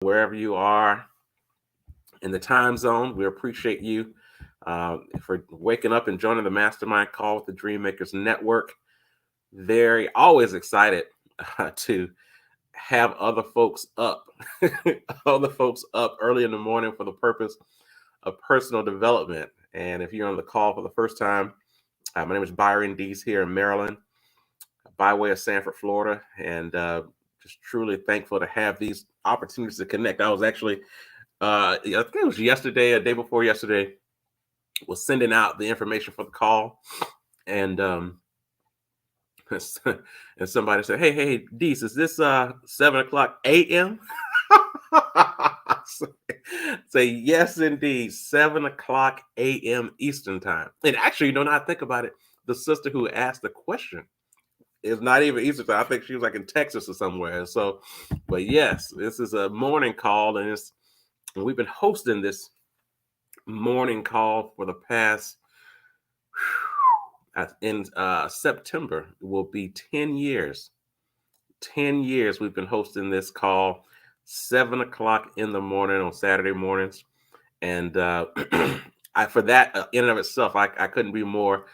wherever you are in the time zone. We appreciate you for waking up and joining the Mastermind call with the Dream Makers Network. Very always excited to have other folks up, other folks up early in the morning for the purpose of personal development. And if you're on the call for the first time, my name is Byron Dees here in Maryland, by way of Sanford, Florida, and just truly thankful to have these opportunities to connect. I was actually, I think it was yesterday, a day before yesterday, was sending out the information for the call, and and somebody said, "Hey, Dees, is this 7:00 a.m.?" Say yes, indeed, 7:00 a.m. Eastern time. And actually, now I think about it, the sister who asked the question is not even Eastern time. I think she was like in Texas or somewhere. So, but yes, this is a morning call, and we've been hosting this morning call for the past in September will be 10 years. 10 years we've been hosting this call 7:00 in the morning on Saturday mornings. And for that in and of itself, I couldn't be more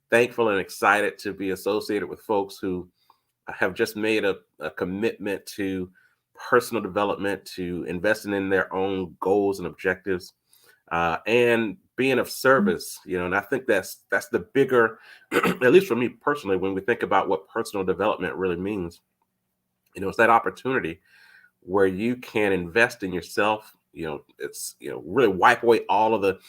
thankful and excited to be associated with folks who have just made a commitment to personal development, to investing in their own goals and objectives, and being of service. And I think that's the bigger, at least for me personally, when we think about what personal development really means. It's that opportunity where you can invest in yourself. It's really wipe away all of the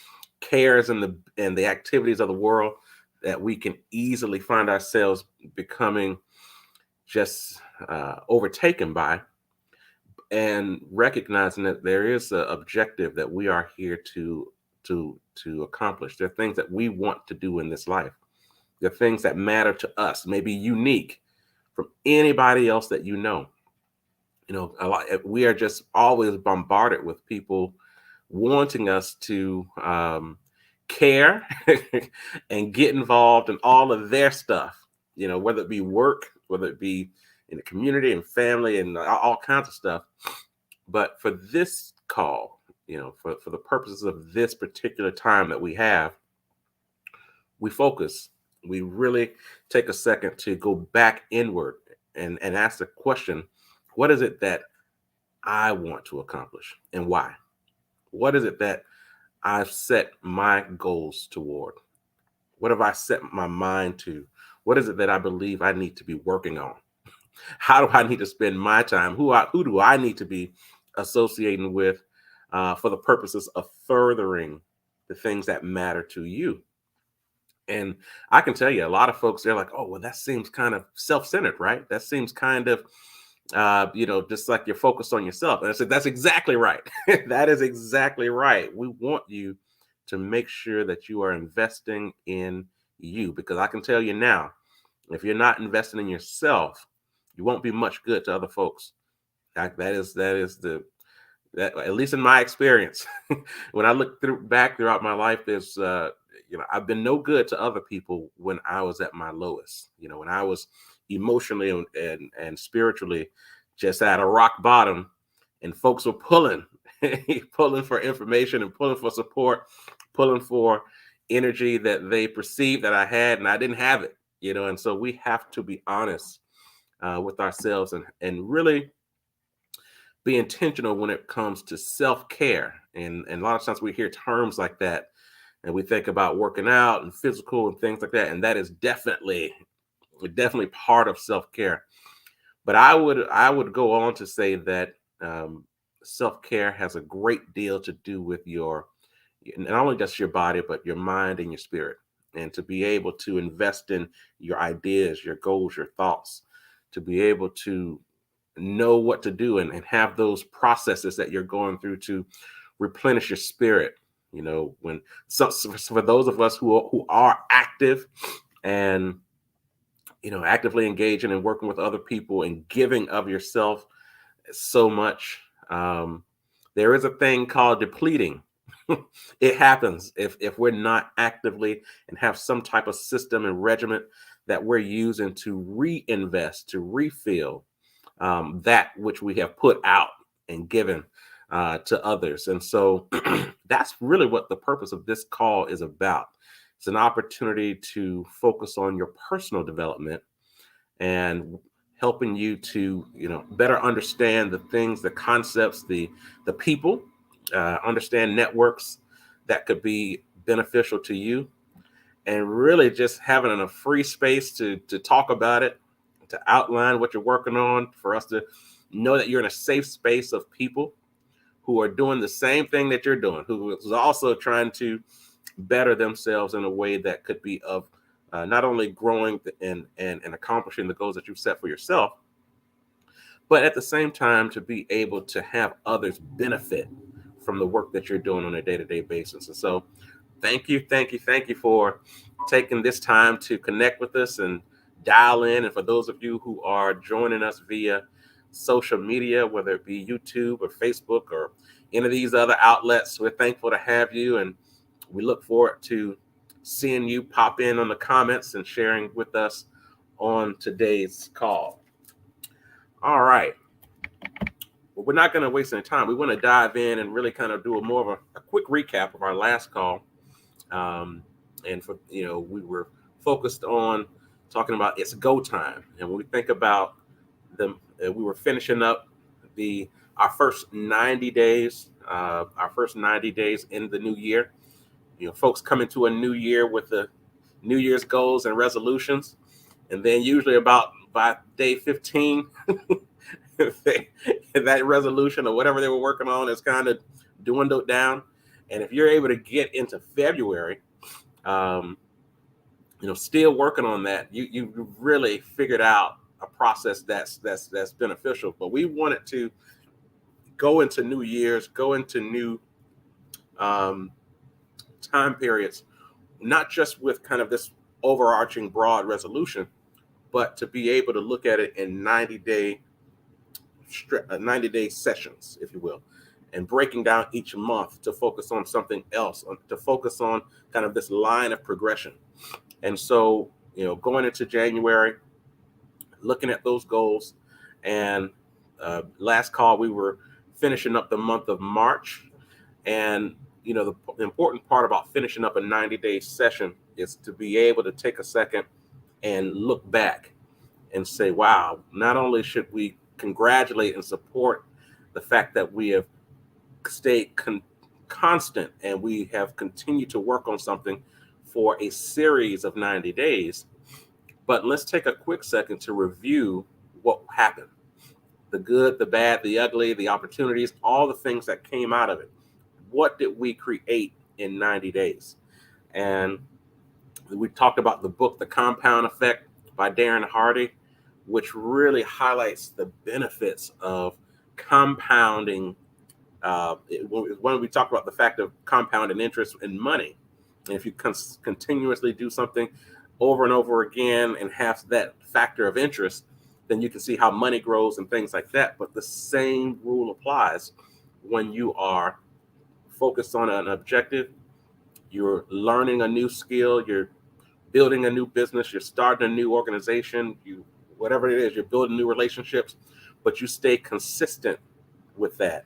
cares and the activities of the world that we can easily find ourselves becoming just overtaken by, and recognizing that there is an objective that we are here to accomplish. There are things that we want to do in this life. There are things that matter to us, maybe unique from anybody else that you know. A lot, we are just always bombarded with people wanting us to care and get involved in all of their stuff, whether it be work, whether it be in the community and family and all kinds of stuff. But for this call, for the purposes of this particular time that we have, we focus. We really take a second to go back inward and ask the question, what is it that I want to accomplish and why? What is it that I've set my goals toward? What have I set my mind to? What is it that I believe I need to be working on? How do I need to spend my time? Who do I need to be associating with for the purposes of furthering the things that matter to you? And I can tell you, a lot of folks, they're like, "Oh, well, that seems kind of self-centered, right? That seems kind of just like you're focused on yourself." And I said, "That's exactly right. That is exactly right. We want you to make sure that you are investing in you, because I can tell you now, if you're not investing in yourself, you won't be much good to other folks. That at least in my experience, when I look back throughout my life, there's I've been no good to other people when I was at my lowest. When I was emotionally and spiritually just at a rock bottom, and folks were pulling pulling for information and pulling for support, pulling for energy that they perceived that I had, and I didn't have it. And so we have to be honest with ourselves, and really be intentional when it comes to self-care. And a lot of times we hear terms like that, and we think about working out and physical and things like that, and that is definitely part of self-care. But I would go on to say that self-care has a great deal to do with not only just your body, but your mind and your spirit. And to be able to invest in your ideas, your goals, your thoughts, to be able to know what to do, and have those processes that you're going through to replenish your spirit. When for those of us who are active and actively engaging and working with other people and giving of yourself so much, there is a thing called depleting. It happens if we're not actively and have some type of system and regiment that we're using to reinvest, to refill that which we have put out and given. to others. And so that's really what the purpose of this call is about. It's an opportunity to focus on your personal development and helping you to, better understand the things, the concepts, the people, understand networks that could be beneficial to you, and really just having a free space to talk about it, to outline what you're working on, for us to know that you're in a safe space of people who are doing the same thing that you're doing, who is also trying to better themselves in a way that could be of not only growing and accomplishing the goals that you've set for yourself, but at the same time to be able to have others benefit from the work that you're doing on a day-to-day basis. And so thank you for taking this time to connect with us and dial in. And for those of you who are joining us via social media, whether it be YouTube or Facebook or any of these other outlets, we're thankful to have you. And we look forward to seeing you pop in on the comments and sharing with us on today's call. All right. Well, we're not going to waste any time. We want to dive in and really kind of do more of a quick recap of our last call. And for, we were focused on talking about it's go time. And when we think about we were finishing up our first 90 days, in the new year. Folks come into a new year with the New Year's goals and resolutions. And then usually by day 15, that resolution or whatever they were working on is kind of dwindled down. And if you're able to get into February, still working on that, you really figured out a process that's beneficial. But we wanted to go into new years, go into new time periods, not just with kind of this overarching broad resolution, but to be able to look at it in 90-day sessions, if you will, and breaking down each month to focus on something else, to focus on kind of this line of progression. And so, going into January, looking at those goals, and last call, we were finishing up the month of March. And, the important part about finishing up a 90-day session is to be able to take a second and look back and say, wow, not only should we congratulate and support the fact that we have stayed constant and we have continued to work on something for a series of 90 days, but let's take a quick second to review what happened. The good, the bad, the ugly, the opportunities, all the things that came out of it. What did we create in 90 days? And we talked about the book, The Compound Effect by Darren Hardy, which really highlights the benefits of compounding. When we talk about the fact of compounding interest in money, and if you continuously do something over and over again and have that factor of interest, then you can see how money grows and things like that. But the same rule applies when you are focused on an objective, you're learning a new skill, you're building a new business, you're starting a new organization, whatever it is, you're building new relationships, but you stay consistent with that.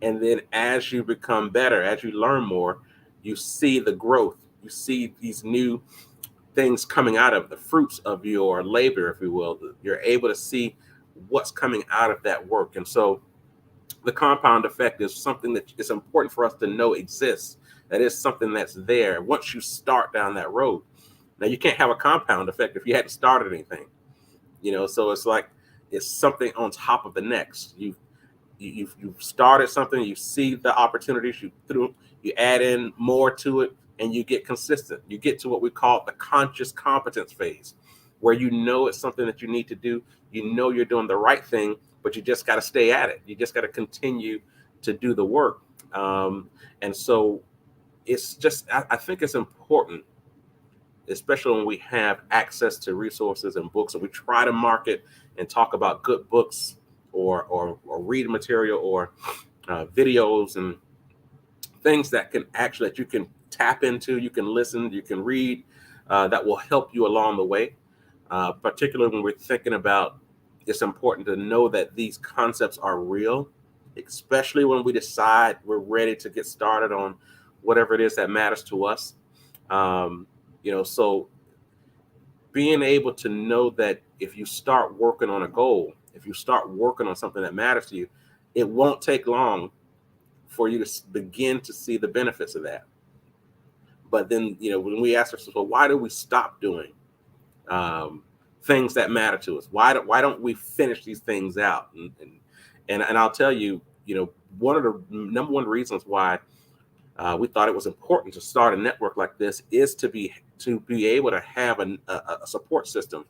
And then as you become better, as you learn more, you see the growth, you see these new things coming out of the fruits of your labor, if you will. You're able to see what's coming out of that work. And so the compound effect is something that is important for us to know exists. That is something that's there once you start down that road. Now, you can't have a compound effect if you hadn't started anything, so it's like it's something on top of the next. You've started something, you see the opportunities, you add in more to it, and you get consistent. You get to what we call the conscious competence phase, where it's something that you need to do. You're doing the right thing, but you just got to stay at it. You just got to continue to do the work. And so it's just, I think it's important, especially when we have access to resources and books, and we try to market and talk about good books or read material or videos and things that you can tap into, you can listen, you can read, that will help you along the way. Particularly when we're thinking about, it's important to know that these concepts are real especially when we decide we're ready to get started on whatever it is that matters to us. Um, so being able to know that if you start working on a goal, if you start working on something that matters to you, it won't take long for you to begin to see the benefits of that. But then, when we ask ourselves, well, why do we stop doing um, things that matter to us? Why don't we finish these things out? And I'll tell you, one of the number one reasons why we thought it was important to start a network like this is to be able to have a support system,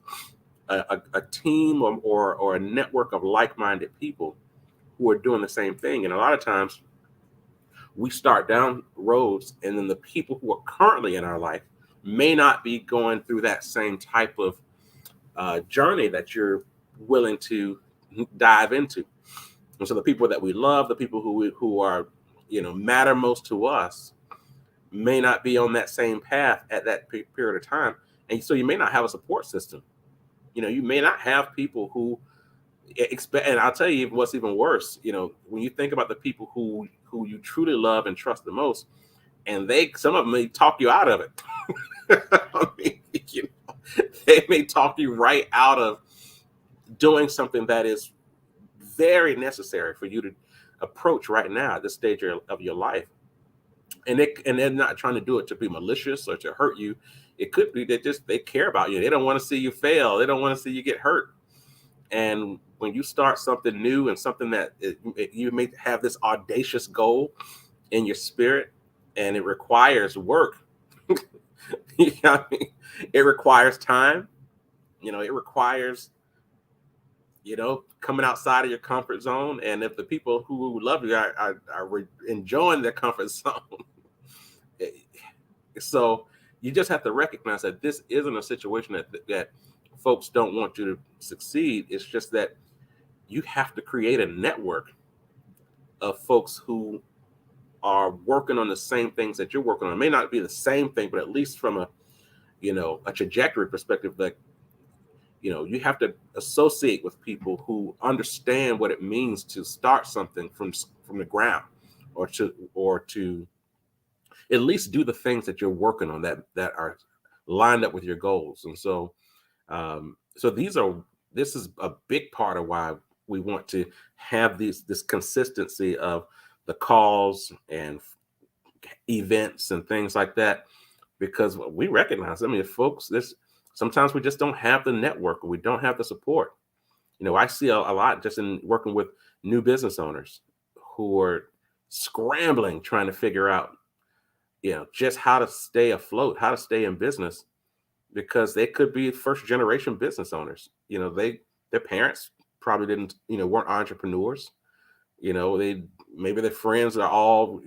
a team or a network of like-minded people who are doing the same thing. And a lot of times we start down roads, and then the people who are currently in our life may not be going through that same type of journey that you're willing to dive into. And so the people that we love, the people who are, matter most to us, may not be on that same path at that period of time. And so you may not have a support system. You may not have people who expect. And I'll tell you what's even worse. When you think about the people who you truly love and trust the most, and some of them may talk you out of it. I mean, they may talk you right out of doing something that is very necessary for you to approach right now at this stage of your life. And they're not trying to do it to be malicious or to hurt you. It could be that they care about you. They don't want to see you fail. They don't want to see you get hurt. And when you start something new and something that you may have this audacious goal in your spirit, and it requires work. You know what I mean? It requires time. It requires coming outside of your comfort zone. And if the people who love you are enjoying their comfort zone, so you just have to recognize that this isn't a situation that folks don't want you to succeed. It's just that you have to create a network of folks who are working on the same things that you're working on. It may not be the same thing, but at least from a trajectory perspective, like, you have to associate with people who understand what it means to start something from the ground, or to at least do the things that you're working on that are lined up with your goals. And so this is a big part of why we want to have this consistency of the calls and events and things like that, because we recognize, I mean, folks, sometimes we just don't have the network, or we don't have the support. I see a lot just in working with new business owners who are scrambling, trying to figure out, just how to stay afloat, how to stay in business, because they could be first generation business owners. Their parents probably didn't, weren't entrepreneurs. Maybe their friends are all,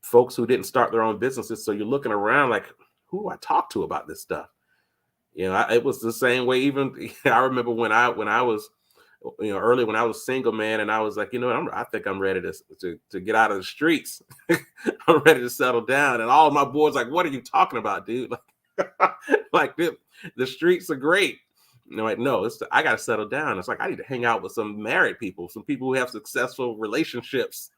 folks who didn't start their own businesses. So you're looking around like, who do I talk to about this stuff? It was the same way. Even I remember when I was, early, when I was single, man, and I was like, I think I'm ready to get out of the streets. I'm ready to settle down. And all my boys like, what are you talking about, dude? Like the streets are great. Like, no, I got to settle down. It's like, I need to hang out with some married people, some people who have successful relationships.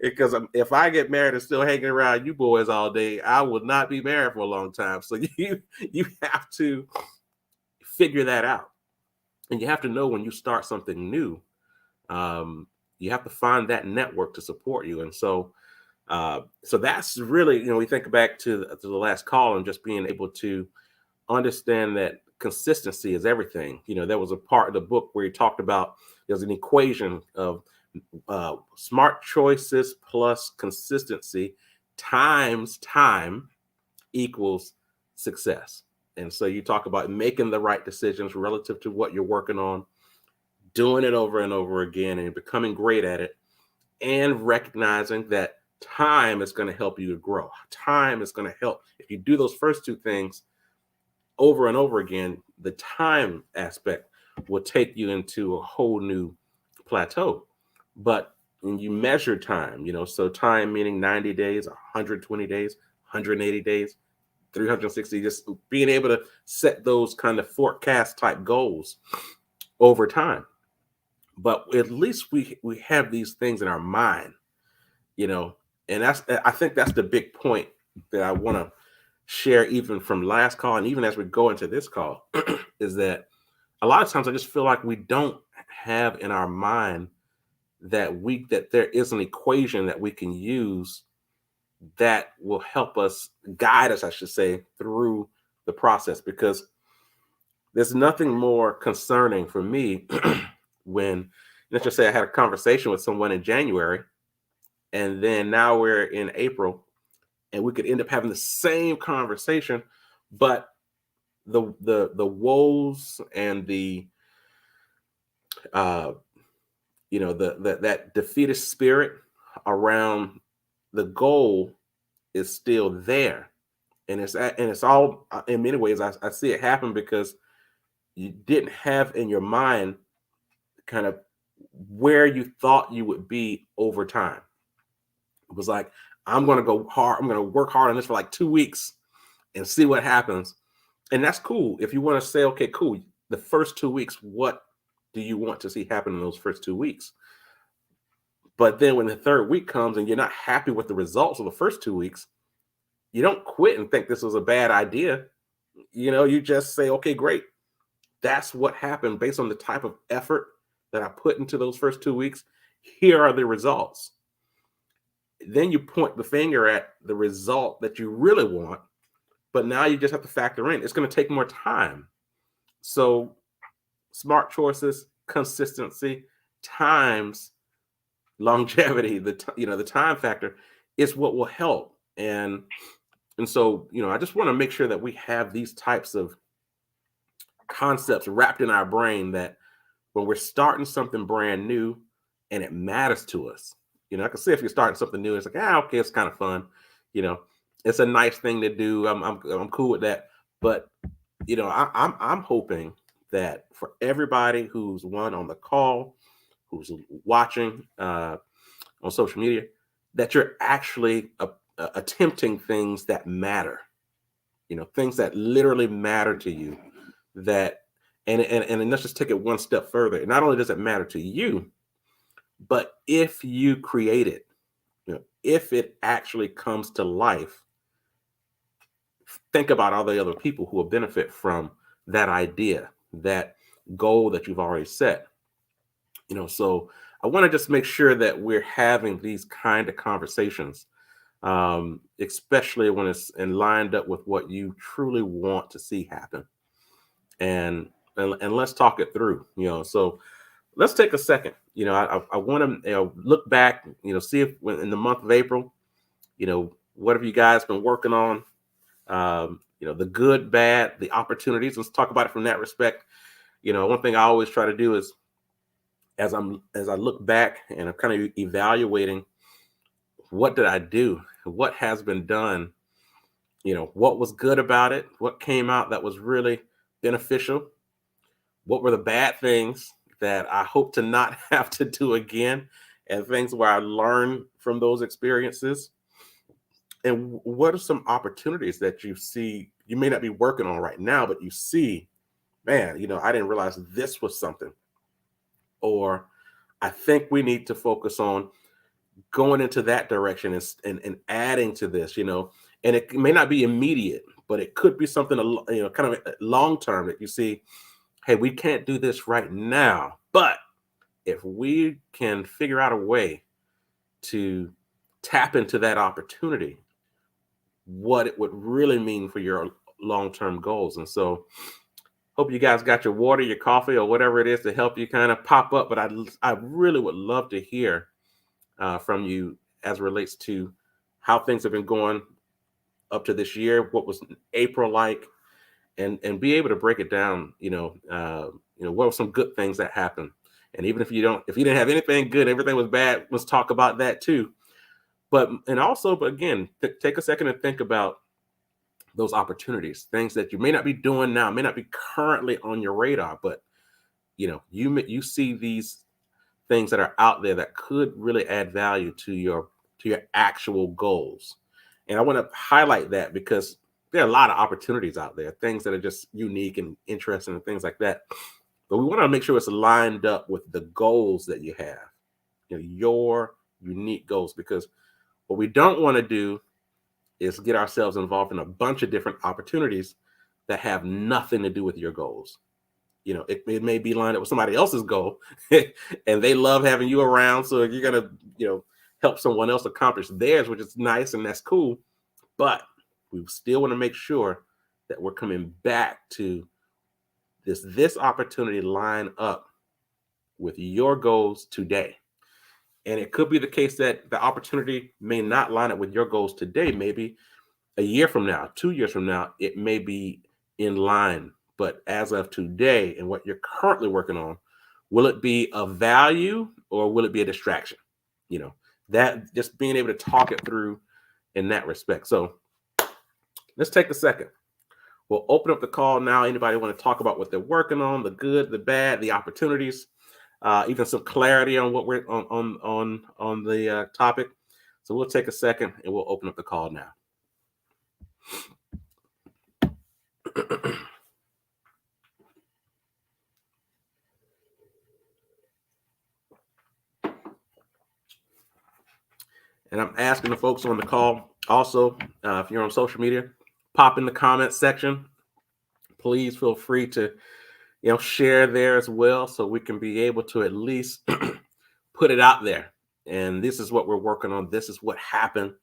Because if I get married and still hanging around you boys all day, I will not be married for a long time. So you have to figure that out. And you have to know when you start something new, you have to find that network to support you. And so that's really, we think back to the last call and just being able to understand that consistency is everything. There was a part of the book where he talked about, there's an equation of smart choices plus consistency times time equals success. And so you talk about making the right decisions relative to what you're working on, doing it over and over again and becoming great at it, and recognizing that time is going to help you to grow. Time is going to help. If you do those first two things over and over again, the time aspect will take you into a whole new plateau. But when you measure time, so time meaning 90 days, 120 days, 180 days, 360, just being able to set those kind of forecast type goals over time. but at least we have these things in our mind, you know. And I think that's the big point that I want to share, even from last call and even as we go into this call, is that a lot of times I just feel like we don't have in our mind that there is an equation that we can use that will help us, guide us, I should say, through the process. Because there's nothing more concerning for me when, let's just say, I had a conversation with someone in January, and then now we're in April, and we could end up having the same conversation, but the woes and the uh that defeatist spirit around the goal is still there. And it's all, in many ways, I see it happen because you didn't have in your mind kind of where you thought you would be over time. It was like, I'm going to go hard, I'm going to work hard on this for like 2 weeks and see what happens. And that's cool. If you want to say, okay, cool, the first 2 weeks, what do you want to see happen in those first 2 weeks? But then when the third week comes and you're not happy with the results of the first 2 weeks, you don't quit and think this was a bad idea. You just say, okay, great. That's what happened based on the type of effort that I put into those first 2 weeks. Here are the results. Then you point the finger at the result that you really want, but now you just have to factor in it's going to take more time. So smart choices, consistency, times longevity, the time factor is what will help. And so, I just want to make sure that we have these types of concepts wrapped in our brain, that when we're starting something brand new and it matters to us, I can see if you're starting something new, it's like, okay, it's kind of fun, you know, it's a nice thing to do. I'm cool with that. But I'm hoping that for everybody who's on the call, who's watching on social media, that you're actually attempting things that matter, things that literally matter to you. That and let's just take it one step further. Not only does it matter to you, but if you create it, if it actually comes to life, think about all the other people who will benefit from that idea, that goal that you've already set. So I want to just make sure that we're having these kind of conversations, especially when it's lined up with what you truly want to see happen. And let's talk it through. So let's take a second. I want to look back. See if in the month of April, what have you guys been working on? The good, bad, the opportunities. Let's talk about it from that respect. One thing I always try to do is, as I look back and I'm kind of evaluating, what did I do? What has been done? What was good about it? What came out that was really beneficial? What were the bad things that I hope to not have to do again, and things where I learned from those experiences? And what are some opportunities that you see you may not be working on right now, but you see, man, I didn't realize this was something. Or I think we need to focus on going into that direction and adding to this, and it may not be immediate, but it could be something, kind of long term, that you see, hey, we can't do this right now, but if we can figure out a way to tap into that opportunity, what it would really mean for your long-term goals. And so hope you guys got your water, your coffee, or whatever it is to help you kind of pop up. But I really would love to hear from you as it relates to how things have been going up to this year. What was April like? And be able to break it down. What were some good things that happened? And even if you didn't have anything good, everything was bad, let's talk about that too. But again, take a second and think about those opportunities, things that you may not be doing now, may not be currently on your radar, but you see these things that are out there that could really add value to your actual goals. And I want to highlight that because there are a lot of opportunities out there, things that are just unique and interesting and things like that. but we want to make sure it's lined up with the goals that you have, your unique goals, because what we don't want to do is get ourselves involved in a bunch of different opportunities that have nothing to do with your goals. It may be lined up with somebody else's goal and they love having you around. So you're going to, help someone else accomplish theirs, which is nice and that's cool. But we still want to make sure that we're coming back to this opportunity line up with your goals today. And it could be the case that the opportunity may not line up with your goals today. Maybe a year from now, 2 years from now, it may be in line. But as of today and what you're currently working on, will it be of value or will it be a distraction? That just being able to talk it through in that respect. So let's take a second. We'll open up the call now. Anybody want to talk about what they're working on, the good, the bad, the opportunities, even some clarity on what we're on the topic. So we'll take a second and we'll open up the call now. And I'm asking the folks on the call also, if you're on social media, pop in the comments section. Please feel free to, share there as well, so we can be able to at least put it out there. And this is what we're working on. This is what happened.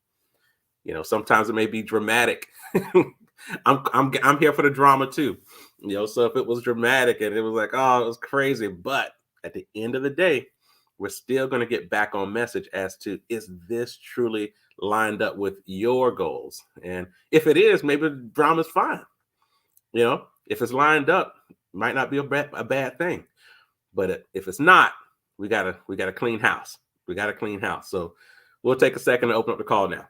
Sometimes it may be dramatic. I'm here for the drama too. So if it was dramatic and it was like, oh, it was crazy, but at the end of the day, we're still going to get back on message as to, is this truly lined up with your goals? And if it is, maybe the drama's fine. If it's lined up, it might not be a bad thing. But if it's not, we gotta clean house. We got to clean house. So we'll take a second to open up the call now.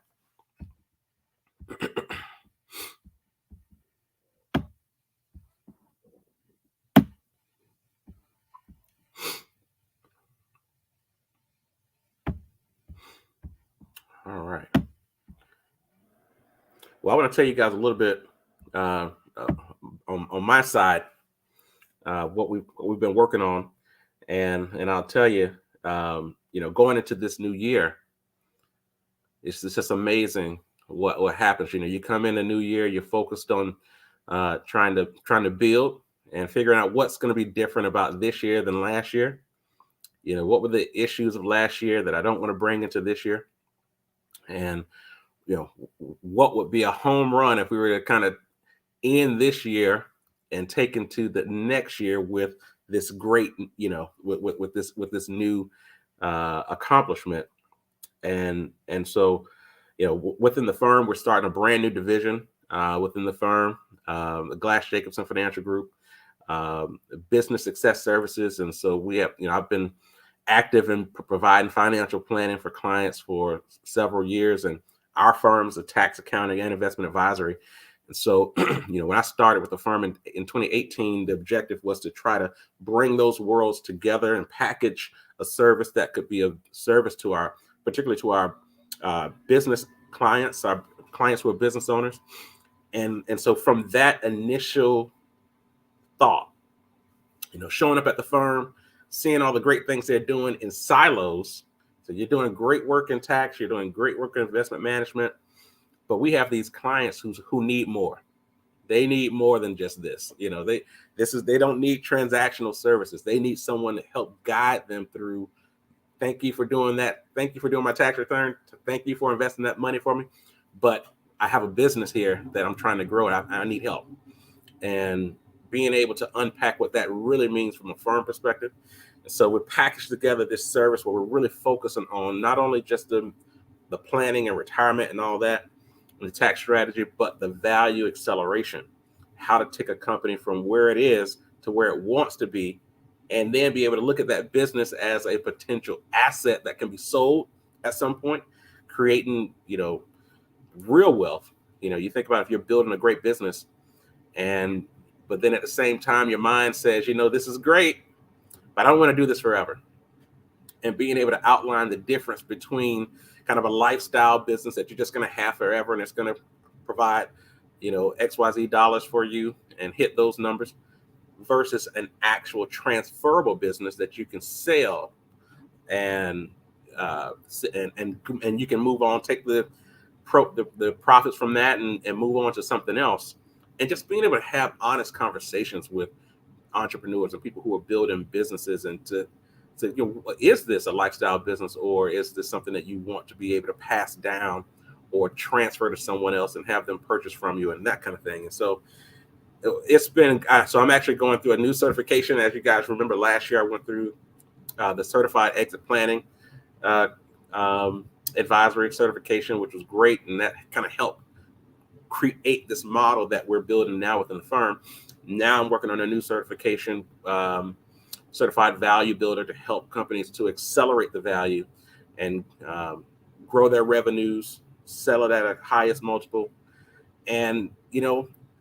All right. Well, I want to tell you guys a little bit on my side, what we've been working on, and I'll tell you, going into this new year, it's just amazing what happens. You come in the new year, you're focused on trying to build and figuring out what's going to be different about this year than last year. What were the issues of last year that I don't want to bring into this year, and what would be a home run if we were to kind of end this year and take into the next year with this great, with this new accomplishment. And so, within the firm, we're starting a brand new division within the firm, the Glass Jacobson Financial Group, Business Success Services. And so we have, I've been active in providing financial planning for clients for several years, and our firm is a tax, accounting, and investment advisory. And so, when I started with the firm in 2018, the objective was to try to bring those worlds together and package a service that could be of service to particularly to our business clients, our clients who are business owners. And so from that initial thought, showing up at the firm, seeing all the great things they're doing in silos. So you're doing great work in tax, you're doing great work in investment management, but we have these clients who need more. They need more than just this. They don't need transactional services. They need someone to help guide them through. Thank you for doing that. Thank you for doing my tax return. Thank you for investing that money for me. But I have a business here that I'm trying to grow, and I need help. And being able to unpack what that really means from a firm perspective. And so we packaged together this service where we're really focusing on not only just the planning and retirement and all that, and the tax strategy, but the value acceleration, how to take a company from where it is to where it wants to be, and then be able to look at that business as a potential asset that can be sold at some point, creating, real wealth. You think about if you're building a great business, but then at the same time, your mind says, this is great, but I don't want to do this forever. And being able to outline the difference between kind of a lifestyle business that you're just going to have forever, and it's going to provide, XYZ dollars for you and hit those numbers, versus an actual transferable business that you can sell and and you can move on, take the profits from that and move on to something else. And just being able to have honest conversations with entrepreneurs and people who are building businesses, and to is this a lifestyle business, or is this something that you want to be able to pass down or transfer to someone else and have them purchase from you, and that kind of thing. And so it's been so I'm actually going through a new certification. As you guys remember, last year I went through the certified exit planning uh, advisory certification, which was great, and that kind of helped create this model that we're building now within the firm. Now I'm working on a new certification, certified value builder, to help companies to accelerate the value and grow their revenues, sell it at a highest multiple. And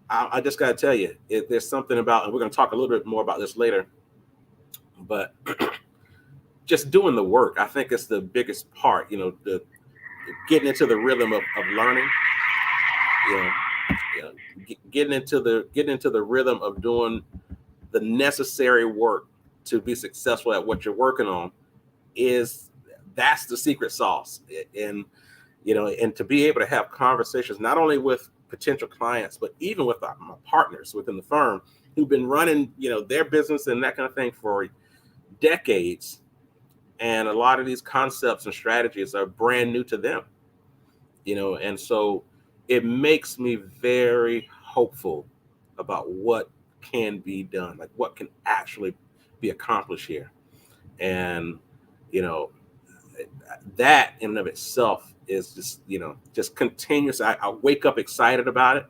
I just got to tell you, there's something about, and we're going to talk a little bit more about this later, but just doing the work, I think it's the biggest part. The getting into the rhythm of learning. Getting into the rhythm of doing the necessary work to be successful at what you're working on that's the secret sauce. And to be able to have conversations not only with potential clients, but even with my partners within the firm who've been running their business and that kind of thing for decades, and a lot of these concepts and strategies are brand new to them. And so it makes me very hopeful about what can be done, like what can actually be accomplished here. And, that in and of itself is just continuous. I wake up excited about it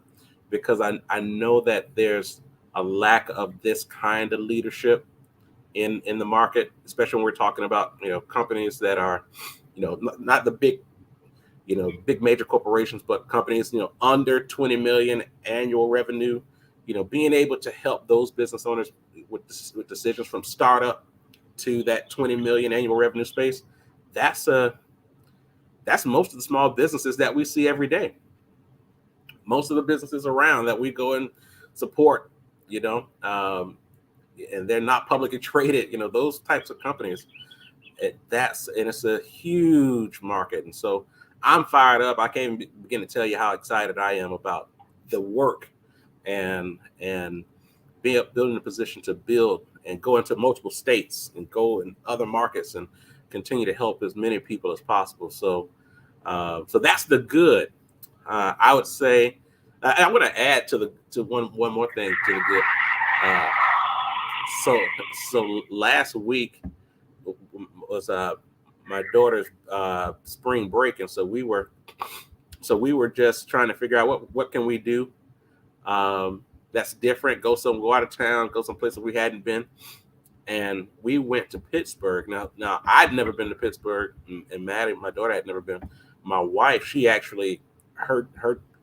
because I know that there's a lack of this kind of leadership in the market, especially when we're talking about, companies that are, not the big major corporations, but companies, under 20 million annual revenue, being able to help those business owners with decisions from startup to that 20 million annual revenue space. That's most of the small businesses that we see every day. Most of the businesses around that we go and support, and they're not publicly traded, those types of companies. It's a huge market. And so I'm fired up. I can't even begin to tell you how excited I am about the work and building a position to build and go into multiple states and go in other markets and continue to help as many people as possible. So that's the good. I would say I'm going to add to one more thing to the good. So last week was my daughter's spring break, and so we were just trying to figure out what can we do that's different. Go out of town, go someplace that we hadn't been, and we went to Pittsburgh. Now I'd never been to Pittsburgh, and Maddie, my daughter, had never been. My wife, she actually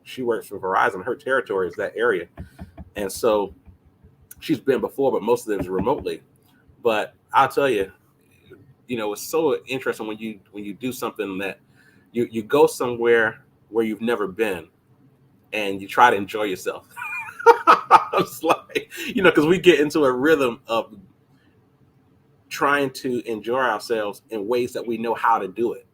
she works for Verizon. Her territory is that area, and so she's been before, but most of it is remotely. But I'll tell you, it's so interesting when you do something that you go somewhere where you've never been and you try to enjoy yourself. It's like, because we get into a rhythm of trying to enjoy ourselves in ways that we know how to do it,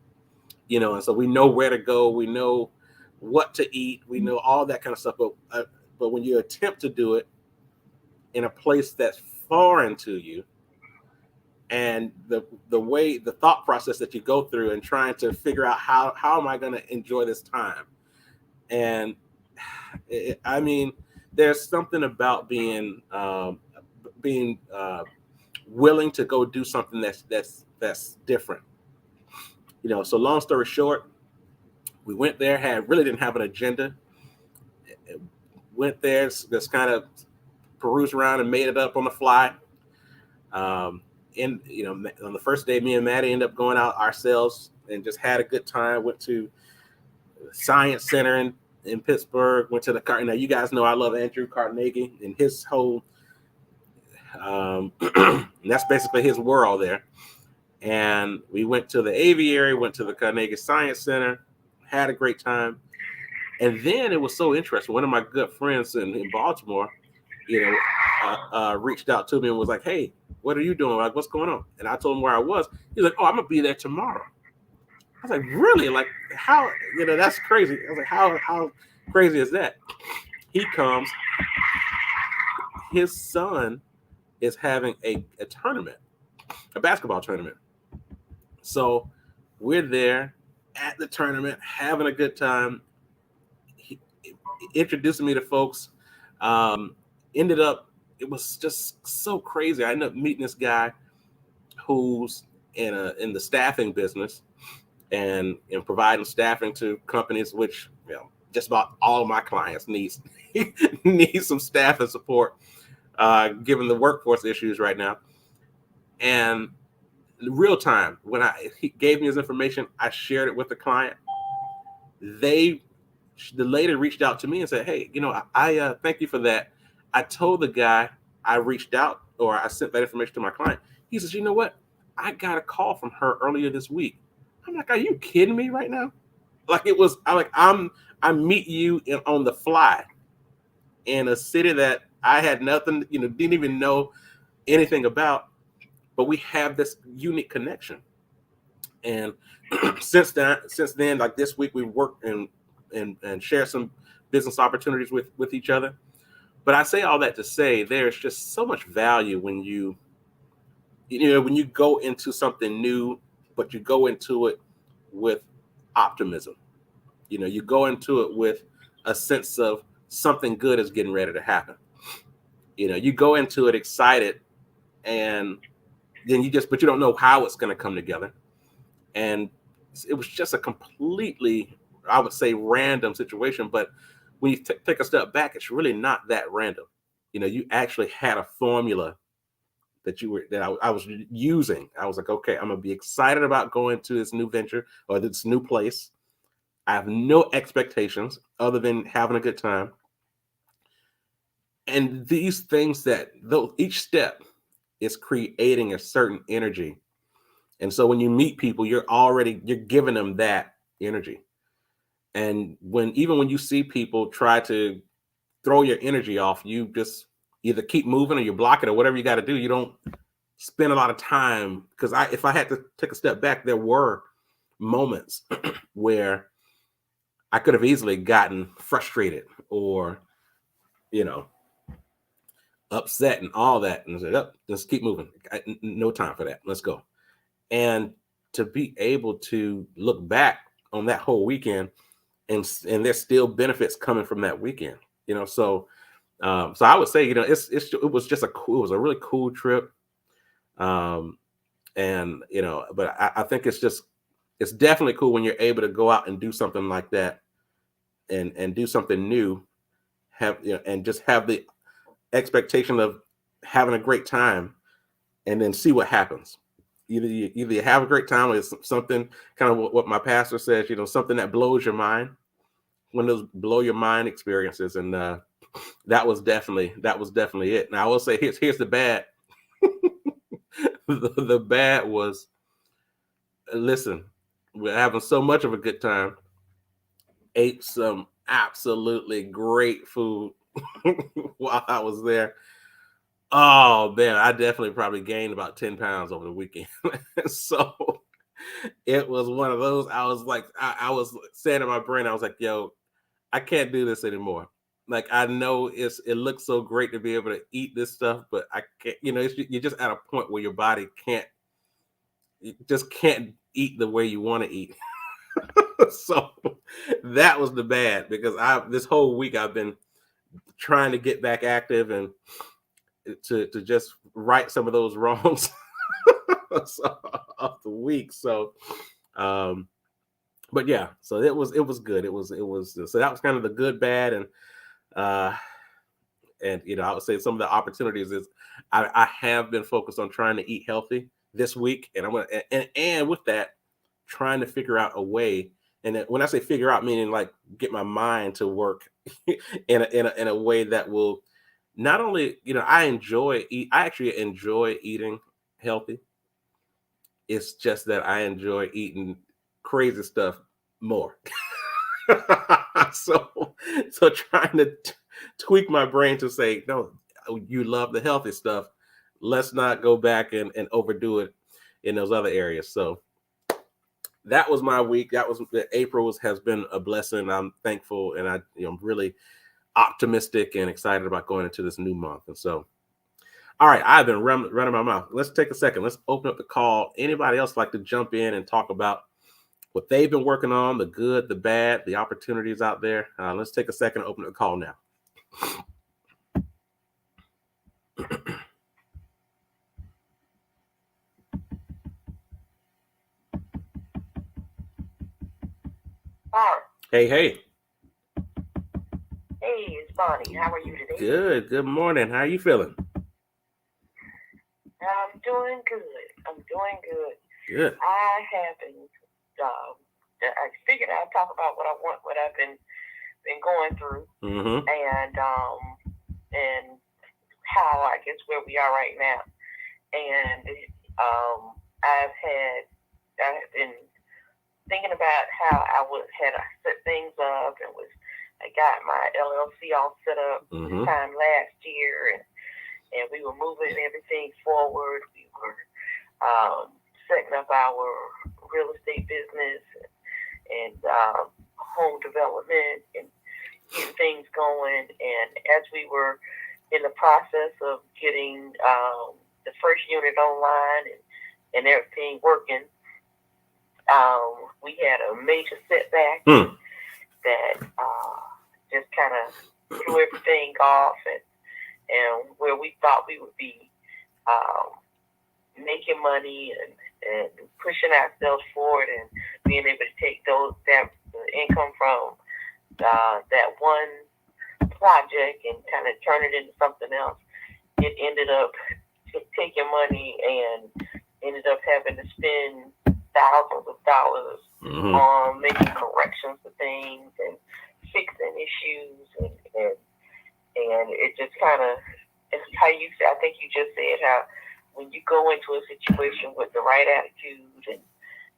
and so we know where to go, we know what to eat, we know all that kind of stuff. But when you attempt to do it in a place that's foreign to you, and the thought process that you go through and trying to figure out how am I going to enjoy this time. And there's something about being willing to go do something that's different. So long story short, we went there, really didn't have an agenda. Went there, just kind of perused around and made it up on the fly. On the first day, me and Maddie ended up going out ourselves and just had a good time. Went to Science Center in Pittsburgh. Went to the now you guys know I love Andrew Carnegie and his whole. And that's basically his world there. And we went to the aviary, went to the Carnegie Science Center, had a great time. And then it was so interesting. One of my good friends in Baltimore, reached out to me and was like, "Hey, what are you doing? Like, what's going on?" And I told him where I was. He's like, "Oh, I'm gonna be there tomorrow." I was like, "Really? Like, how? That's crazy." I was like, "How crazy is that?" He comes. His son is having a tournament, a basketball tournament. So we're there at the tournament, having a good time. He introducing me to folks. Um, Ended up, it was just so crazy. I ended up meeting this guy who's in the staffing business and providing staffing to companies, which just about all of my clients need some staff and support, given the workforce issues right now. And real time, when he gave me his information, I shared it with the client. They the lady reached out to me and said, "Hey, I thank you for that. I told the guy I reached out or I sent that information to my client." He says, "You know what? I got a call from her earlier this week." I'm like, "Are you kidding me right now?" Like it was. I meet you on the fly in a city that I had nothing, didn't even know anything about, but we have this unique connection. And since then, like this week, we worked and share some business opportunities with each other. But I say all that to say there's just so much value when you go into something new, but you go into it with optimism. You go into it with a sense of something good is getting ready to happen. You go into it excited, and then but you don't know how it's going to come together. And it was just a completely, I would say, random situation. But when you take a step back, it's really not that random. You actually had a formula that I was using. I was like, okay, I'm gonna be excited about going to this new venture or this new place. I have no expectations other than having a good time. And these things though each step is creating a certain energy. And so when you meet people, you're giving them that energy. And even when you see people try to throw your energy off, you just either keep moving or you block it or whatever you got to do. You don't spend a lot of time, because if I had to take a step back, there were moments where I could have easily gotten frustrated or, you know, upset and all that, and said, "Oh, let's keep moving. No time for that. Let's go." And to be able to look back on that whole weekend, and there's still benefits coming from that weekend, so I would say, it was just it was a really cool trip. Um, and but I think it's definitely cool when you're able to go out and do something like that, and do something new, and just have the expectation of having a great time, and then see what happens. Either you have a great time with something, kind of what my pastor says, something that blows your mind, one of those blow your mind experiences. And that was definitely it. Now I will say, here's the bad. The bad was, listen, we're having so much of a good time, ate some absolutely great food while I was there. Oh man, I definitely probably gained about 10 pounds over the weekend. So it was one of those. I was like, I was saying in my brain, I was like, yo, I can't do this anymore. Like, I know it looks so great to be able to eat this stuff, but I can't, you're just at a point where your body can't eat the way you want to eat. So that was the bad, because this whole week I've been trying to get back active and to just right some of those wrongs of the week. So, um, but yeah, so it was good. It was so that was kind of the good, bad, uh, and I would say some of the opportunities is I have been focused on trying to eat healthy this week, and I'm gonna and with that, trying to figure out a way. And when I say figure out, meaning like get my mind to work in a way that will not only, I actually enjoy eating healthy. It's just that I enjoy eating crazy stuff more. so so trying to tweak my brain to say, no, you love the healthy stuff. Let's not go back and overdo it in those other areas. So that was my week. That was has been a blessing. I'm thankful, and I'm really optimistic and excited about going into this new month. And so, all right, I've been running my mouth. Let's take a second. Let's open up the call. Anybody else like to jump in and talk about what they've been working on, the good, the bad, the opportunities out there? Let's take a second and open up the call now. Hey. Hey, it's Bonnie. How are you today? Good. Good morning. How are you feeling? I'm doing good. Good. I haven't. I figured I'd talk about what I've been going through, Mm-hmm. and how I guess where we are right now. And I've been thinking about how I had set things up and I got my LLC all set up Mm-hmm. this time last year, and we were moving everything forward. We were setting up our real estate business and home development and getting things going. And as we were in the process of getting the first unit online and everything working, we had a major setback that just kind of threw everything off, and where we thought we would be making money and pushing ourselves forward and being able to take that income from that one project and kind of turn it into something else. It ended up taking money and ended up having to spend thousands of dollars on making corrections to things and fixing issues, and it just kind of, how you said, I think you just said how when you go into a situation with the right attitude and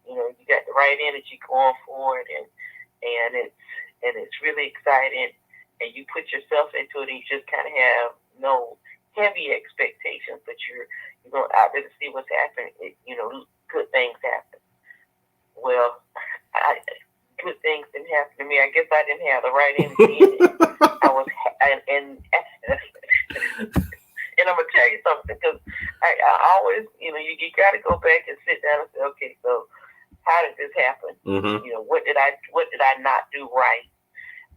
you got the right energy going for it, and it's really exciting, and you put yourself into it, and you just kind of have no heavy expectations, but you're going out there to see what's happening. Good things happen. Well, good things didn't happen to me. I guess I didn't have the right energy in it. I was, and I'm gonna tell you something, because I always, you got to go back and sit down and say, okay, so how did this happen? Mm-hmm. What did I not do right?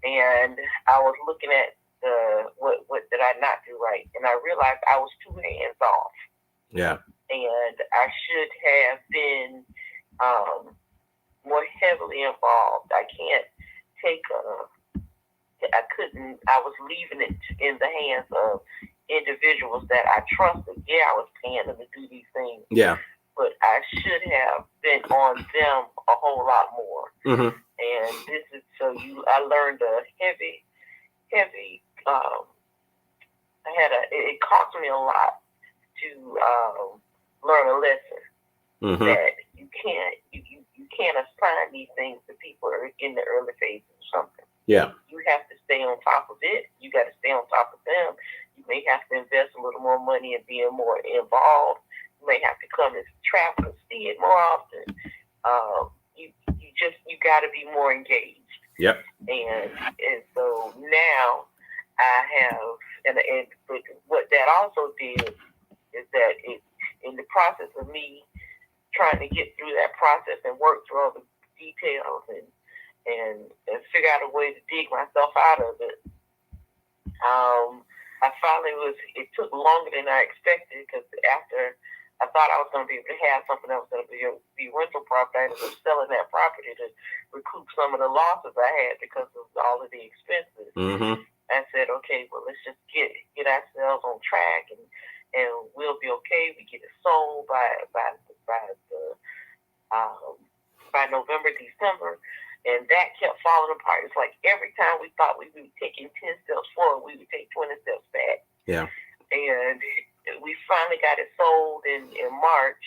And I was looking at what did I not do right, and I realized I was too hands off. Yeah. And I should have been more heavily involved. I can't take I couldn't. I was leaving it in the hands of individuals that I trusted. Yeah, I was paying them to do these things. Yeah. But I should have been on them a whole lot more. Mm-hmm. And this is I learned a heavy. It cost me a lot to learn a lesson that you can't assign these things to people in the early phases of something. Yeah. You have to stay on top of it. You got to stay on top of them. You may have to invest a little more money in being more involved. You may have to come and travel and see it more often. You got to be more engaged. Yep. And so now I have, and what that also did is that in the process of me trying to get through that process and work through all the details and figure out a way to dig myself out of it, I finally it took longer than I expected, because after I thought I was going to be able to have something that was going to be rental property, I ended up selling that property to recoup some of the losses I had because of all of the expenses. Mm-hmm. I said, okay, well, let's just get ourselves on track, and we'll be okay. We get it sold by November, December. And that kept falling apart. It's like every time we thought we would be taking 10 steps forward, we would take 20 steps back. Yeah. And we finally got it sold in March,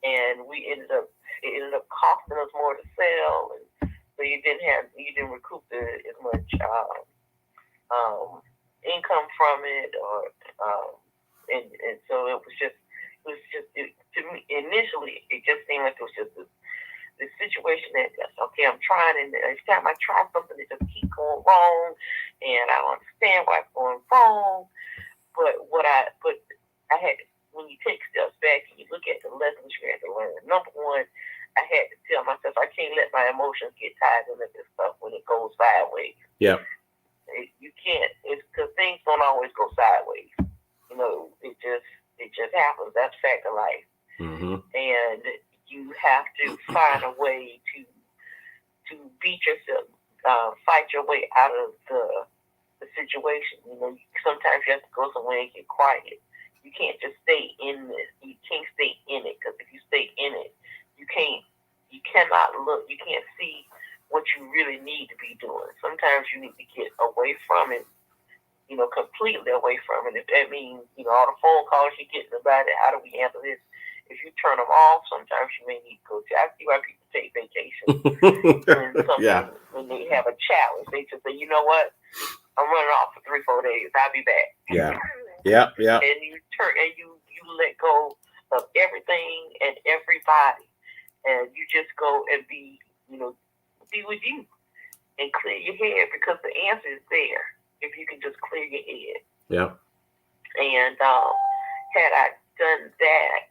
and it ended up costing us more to sell, and so you didn't recoup as much income from it, or and so to me initially it just seemed like it was just the situation that okay, I'm trying, and every time I try something, it just keeps going wrong, and I don't understand why it's going wrong. But I had, when you take steps back and you look at the lessons you had to learn. Number one, I had to tell myself I can't let my emotions get tied into this stuff when it goes sideways. Yeah. You can't. It's because things don't always go sideways. It just happens. That's fact of life. Mm-hmm. And you have to find a way to beat yourself, fight your way out of the situation. Sometimes you have to go somewhere and get quiet. You can't just stay in this. You can't stay in it, because if you stay in it, you cannot look. You can't see what you really need to be doing. Sometimes you need to get away from it, completely away from it. If that means, all the phone calls you get about it, how do we handle this? If you turn them off, sometimes you may need to go to. I see why people take vacations when they have a challenge. They just say, you know what, I'm running off for 3-4 days. I'll be back. Yeah. Yeah. Yeah. And you let go of everything and everybody, and you just go and be with you and clear your head, because the answer is there if you can just clear your head. Yeah. And had I done that,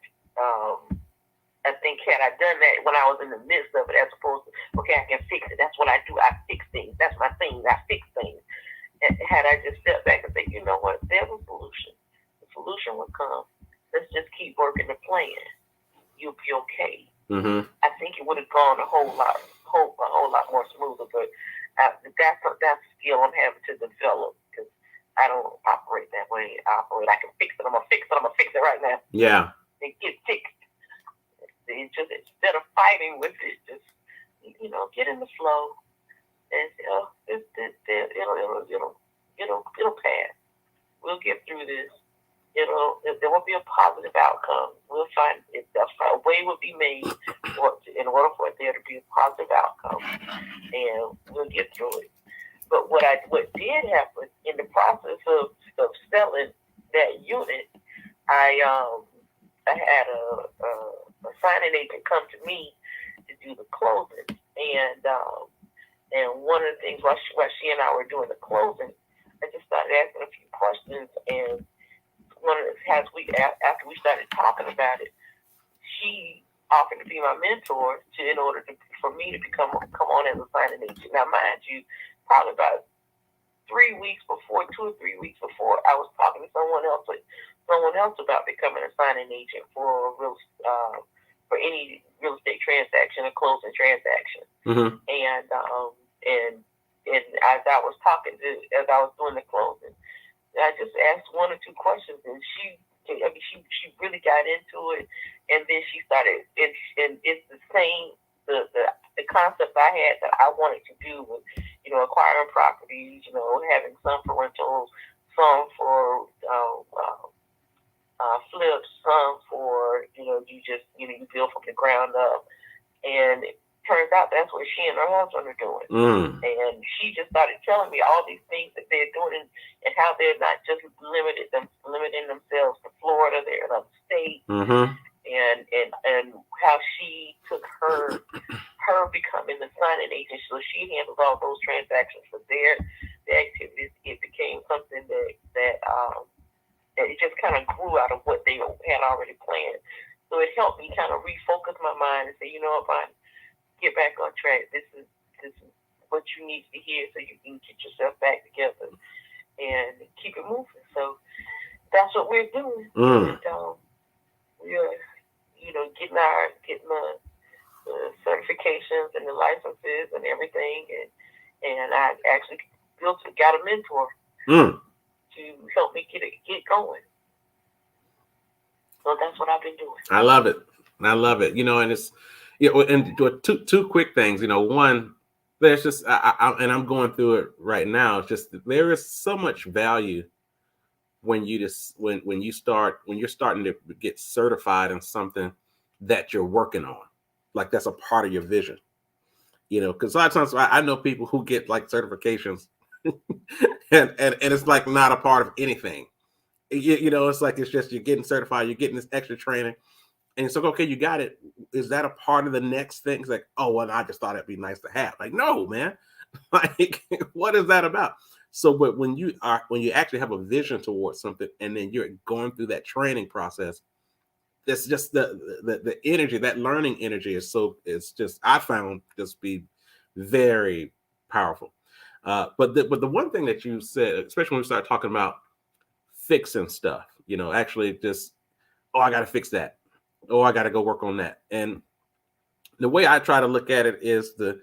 I think had I done that when I was in the midst of it, as opposed to, okay, I can fix it. That's what I do. I fix things. That's my thing. I fix things. And had I just stepped back and said, you know what, there's a solution. The solution will come. Let's just keep working the plan. You'll be okay. Mm-hmm. I think it would have gone a whole lot more smoother. But that's a skill I'm having to develop, because I don't operate that way. I can fix it. I'm gonna fix it right now. Yeah. And get fixed. It's just, instead of fighting with it, just get in the flow and it'll pass. We'll get through this. There will be a positive outcome. We'll find it. A way will be made in order for there to be a positive outcome, and we'll get through it. But what did happen in the process of selling that unit, I had a signing agent come to me to do the closing, and one of the things while she and I were doing the closing, I just started asking a few questions, and one of the times after we started talking about it, she offered to be my mentor for me to come on as a signing agent. Now, mind you, probably about 2 or 3 weeks before, I was talking to someone else about becoming a signing agent for any real estate transaction, a closing transaction. Mm-hmm. And as I was doing the closing, I just asked 1 or 2 questions, and she really got into it, and then she started. And it's the same the concept I had that I wanted to do with acquiring properties, having some for rentals, some for flips, some for you build from the ground up, and it turns out that's what she and her husband are doing. And she just started telling me all these things that they're doing, and how they're not just limiting themselves to Florida, they're in other states. Mm-hmm. And how she took her becoming the signing agent, so she handles all those transactions for their activities. It became something that it just kind of grew out of what they had already planned. So it helped me kind of refocus my mind and say, Brian, get back on track. This is what you need to hear, so you can get yourself back together and keep it moving. So that's what we're doing. And, we're getting the certifications and the licenses and everything, and I actually got a mentor to help me get going. So that's what I've been doing. I love it. And it's and two quick things. One, there's just and I'm going through it right now. It's just there is so much value when you're starting to get certified in something that you're working on, like that's a part of your vision. Because a lot of times I know people who get like certifications and it's like not a part of anything. It's like it's just you're getting certified, you're getting this extra training, and it's like, okay, you got it. Is that a part of the next thing? It's like, oh well, I just thought it'd be nice to have. Like, no, man. Like, what is that about? So, but when you actually have a vision towards something, and then you're going through that training process, that's just the energy, that learning energy is so it's just I found just be very powerful. But the one thing that you said, especially when we start talking about fixing stuff, actually just, oh, I got to fix that. Oh, I got to go work on that. And the way I try to look at it is the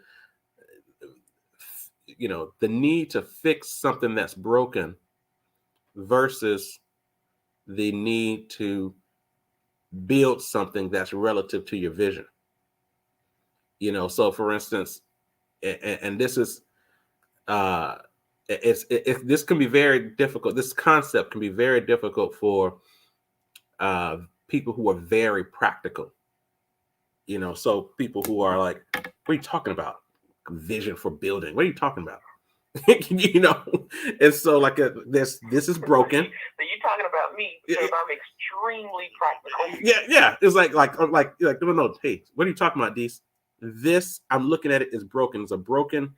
need to fix something that's broken versus the need to build something that's relative to your vision. So for instance, and this is this can be very difficult. This concept can be very difficult for people who are very practical. So people who are like, what are you talking about? Vision for building. What are you talking about? you know, and so like this is broken. So you're talking about me because I'm extremely practical. Yeah. It's like no. Hey, what are you talking about, Dees? This I'm looking at it is broken. It's a broken.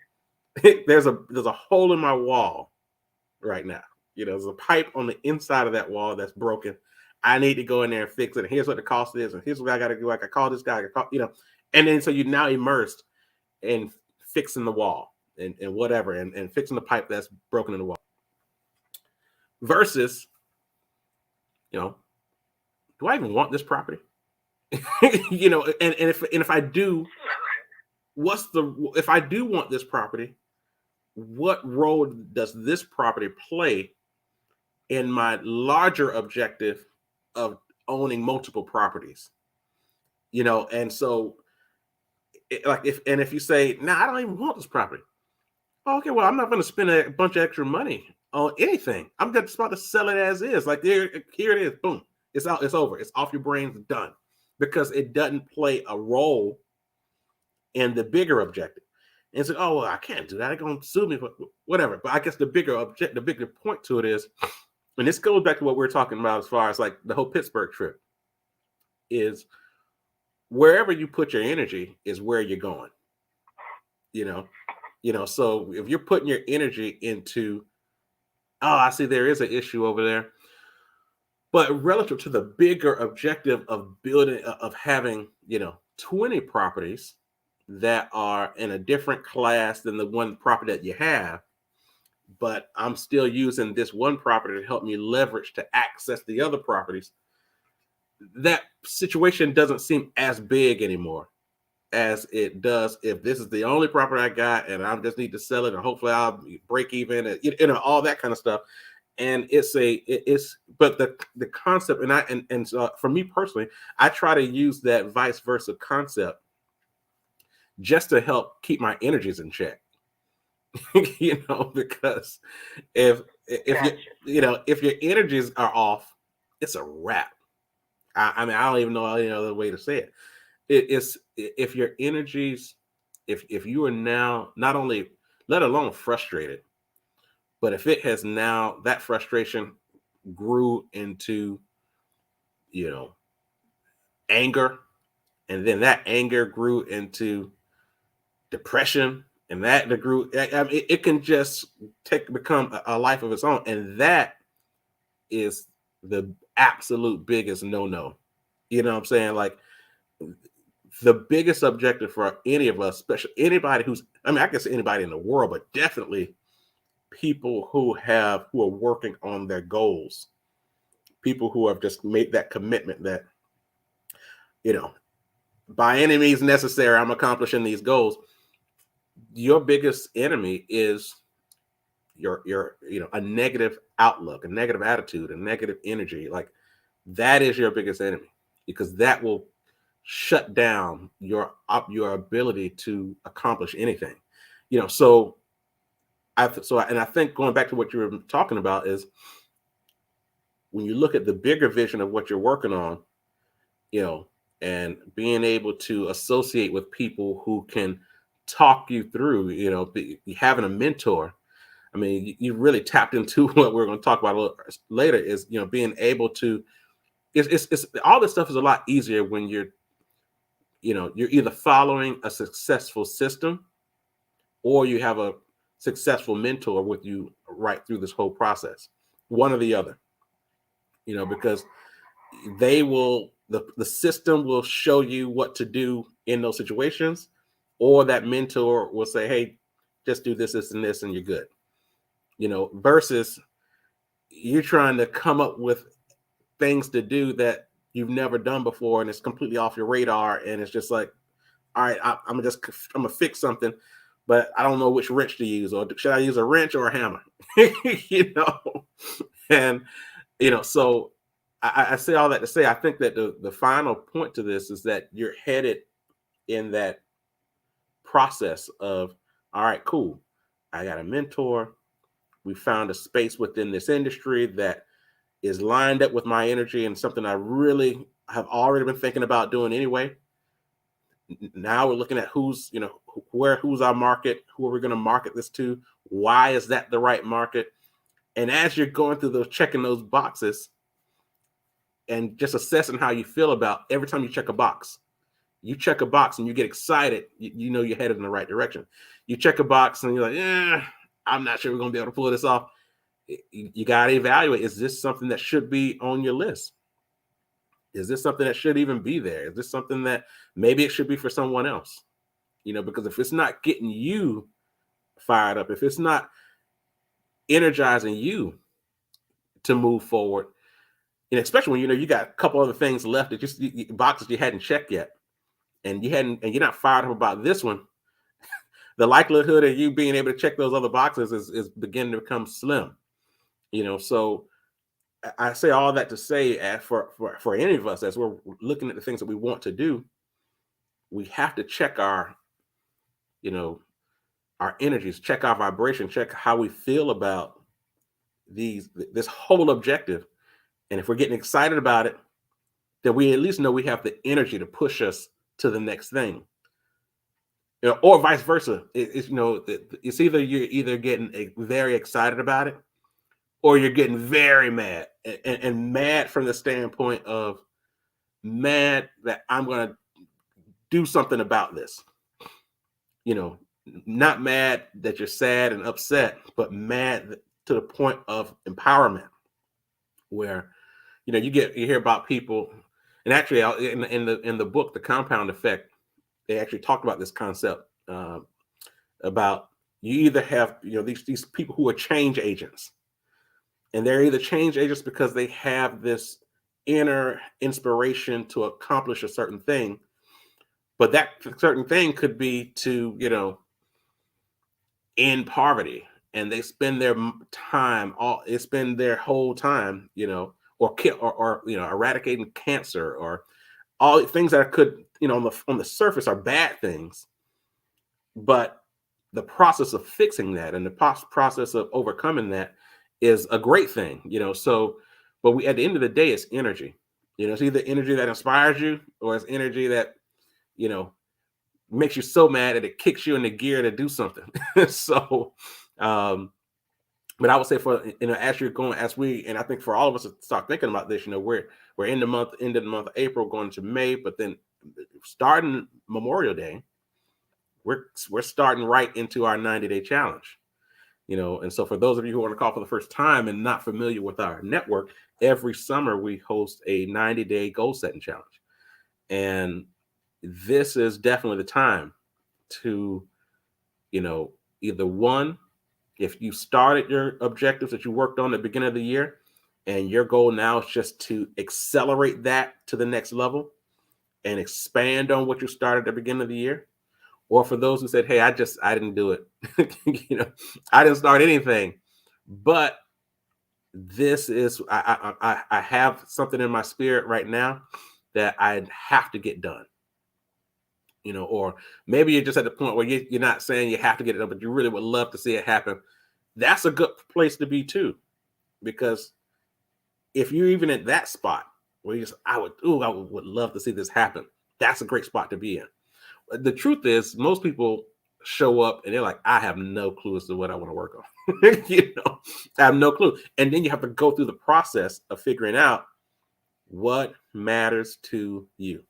There's a hole in my wall right now. There's a pipe on the inside of that wall that's broken. I need to go in there and fix it. And here's what the cost is. And here's what I got to do. Like I call this guy. And then so you're now immersed in fixing the wall and whatever and fixing the pipe that's broken in the wall. Versus, do I even want this property? And if I do, if I do want this property, what role does this property play in my larger objective of owning multiple properties? And so if you say, I don't even want this property. Okay, well, I'm not going to spend a bunch of extra money on anything. I'm just about to sell it as is. Like here it is. Boom. It's out. It's over. It's off your brain. It's done. Because it doesn't play a role in the bigger objective. And so, oh, well, I can't do that. They're going to sue me, but whatever. But I guess the bigger point to it is, and this goes back to what we were talking about as far as like the whole Pittsburgh trip, is wherever you put your energy is where you're going. So if you're putting your energy into, oh, I see there is an issue over there, but relative to the bigger objective of building, of having, 20 properties that are in a different class than the one property that you have, but I'm still using this one property to help me leverage to access the other properties, that situation doesn't seem as big anymore as it does if this is the only property I got and I just need to sell it and hopefully I'll break even and all that kind of stuff. And but the concept and for me personally, I try to use that vice versa concept just to help keep my energies in check. Because if Gotcha. if your energies are off, it's a wrap. I mean, I don't even know any other way to say it. It's if your energies, if you are now not only, let alone frustrated, but if it has now, that frustration grew into, anger, and then that anger grew into depression, and that grew, I mean, it can just become a life of its own, and that is the absolute biggest no. You know what I'm saying? Like the biggest objective for any of us, especially anybody I guess anybody in the world, but definitely people who are working on their goals, people who have just made that commitment that, by any means necessary, I'm accomplishing these goals. Your biggest enemy is your a negative outlook, a negative attitude, a negative energy. Like that is your biggest enemy, because that will shut down your ability to accomplish anything. So I think going back to what you were talking about is when you look at the bigger vision of what you're working on, and being able to associate with people who can talk you through, having a mentor, I mean, you really tapped into what we're going to talk about a little later is, being able to, it's all this stuff is a lot easier when you're either following a successful system or you have a successful mentor with you right through this whole process, one or the other, because the system will show you what to do in those situations, or that mentor will say, hey, just do this and this and you're good, versus you're trying to come up with things to do that you've never done before and it's completely off your radar, and it's just like, all right, I'm gonna fix something, but I don't know which wrench to use, or should I use a wrench or a hammer? you know and so I say all that to say, I think that the final point to this is that you're headed in that process of, all right, cool, I got a mentor, we found a space within this industry that is lined up with my energy and something I really have already been thinking about doing anyway. Now we're looking at who's our market, who are we going to market this to, why is that the right market? And as you're going through those, checking those boxes and just assessing how you feel about every time you check a box. You check a box and you get excited, you know you're headed in the right direction. You check a box and you're like, yeah, I'm not sure we're going to be able to pull this off. You got to evaluate, is this something that should be on your list? Is this something that should even be there? Is this something that maybe it should be for someone else? Because if it's not getting you fired up, if it's not energizing you to move forward, and especially when you got a couple other things left that just boxes you hadn't checked yet, and you're not fired up about this one, the likelihood of you being able to check those other boxes is beginning to become slim. So I say all that to say, for any of us, as we're looking at the things that we want to do, we have to check our energies, check our vibration, check how we feel about this whole objective. And if we're getting excited about it, then we at least know we have the energy to push us to the next thing. Or vice versa. It's either you're getting very excited about it, or you're getting very mad, and mad from the standpoint of mad that I'm going to do something about this. Not mad that you're sad and upset, but mad to the point of empowerment, where you hear about people, and actually in the book The Compound Effect, they actually talk about this concept, about you either have these people who are change agents, and they're either change agents because they have this inner inspiration to accomplish a certain thing, but that certain thing could be to end poverty, and they spend their spend their whole time or kill or eradicating cancer, or all things that could on the surface are bad things, but the process of fixing that and the process of overcoming that is a great thing. So, but we, at the end of the day, it's energy. It's either energy that inspires you, or it's energy that you know makes you so mad that it kicks you into gear to do something. So, but I would say, for as you're going, and I think for all of us to start thinking about this, we're in the month, end of the month of April, going to May, but then starting Memorial Day, we're starting right into our 90-day challenge. And so for those of you who want to call for the first time and not familiar with our network, every summer we host a 90-day goal setting challenge, and this is definitely the time to either one, if you started your objectives that you worked on at the beginning of the year, and your goal now is just to accelerate that to the next level and expand on what you started at the beginning of the year. Or for those who said, hey, I didn't do it. I didn't start anything, but this is, I have something in my spirit right now that I have to get done. Or maybe you're just at the point where you're not saying you have to get it done, but you really would love to see it happen. That's a good place to be too, because if you're even at that spot where I would love to see this happen, that's a great spot to be in. The truth is, most people show up and they're like, I have no clue as to what I want to work on. I have no clue. And then you have to go through the process of figuring out what matters to you.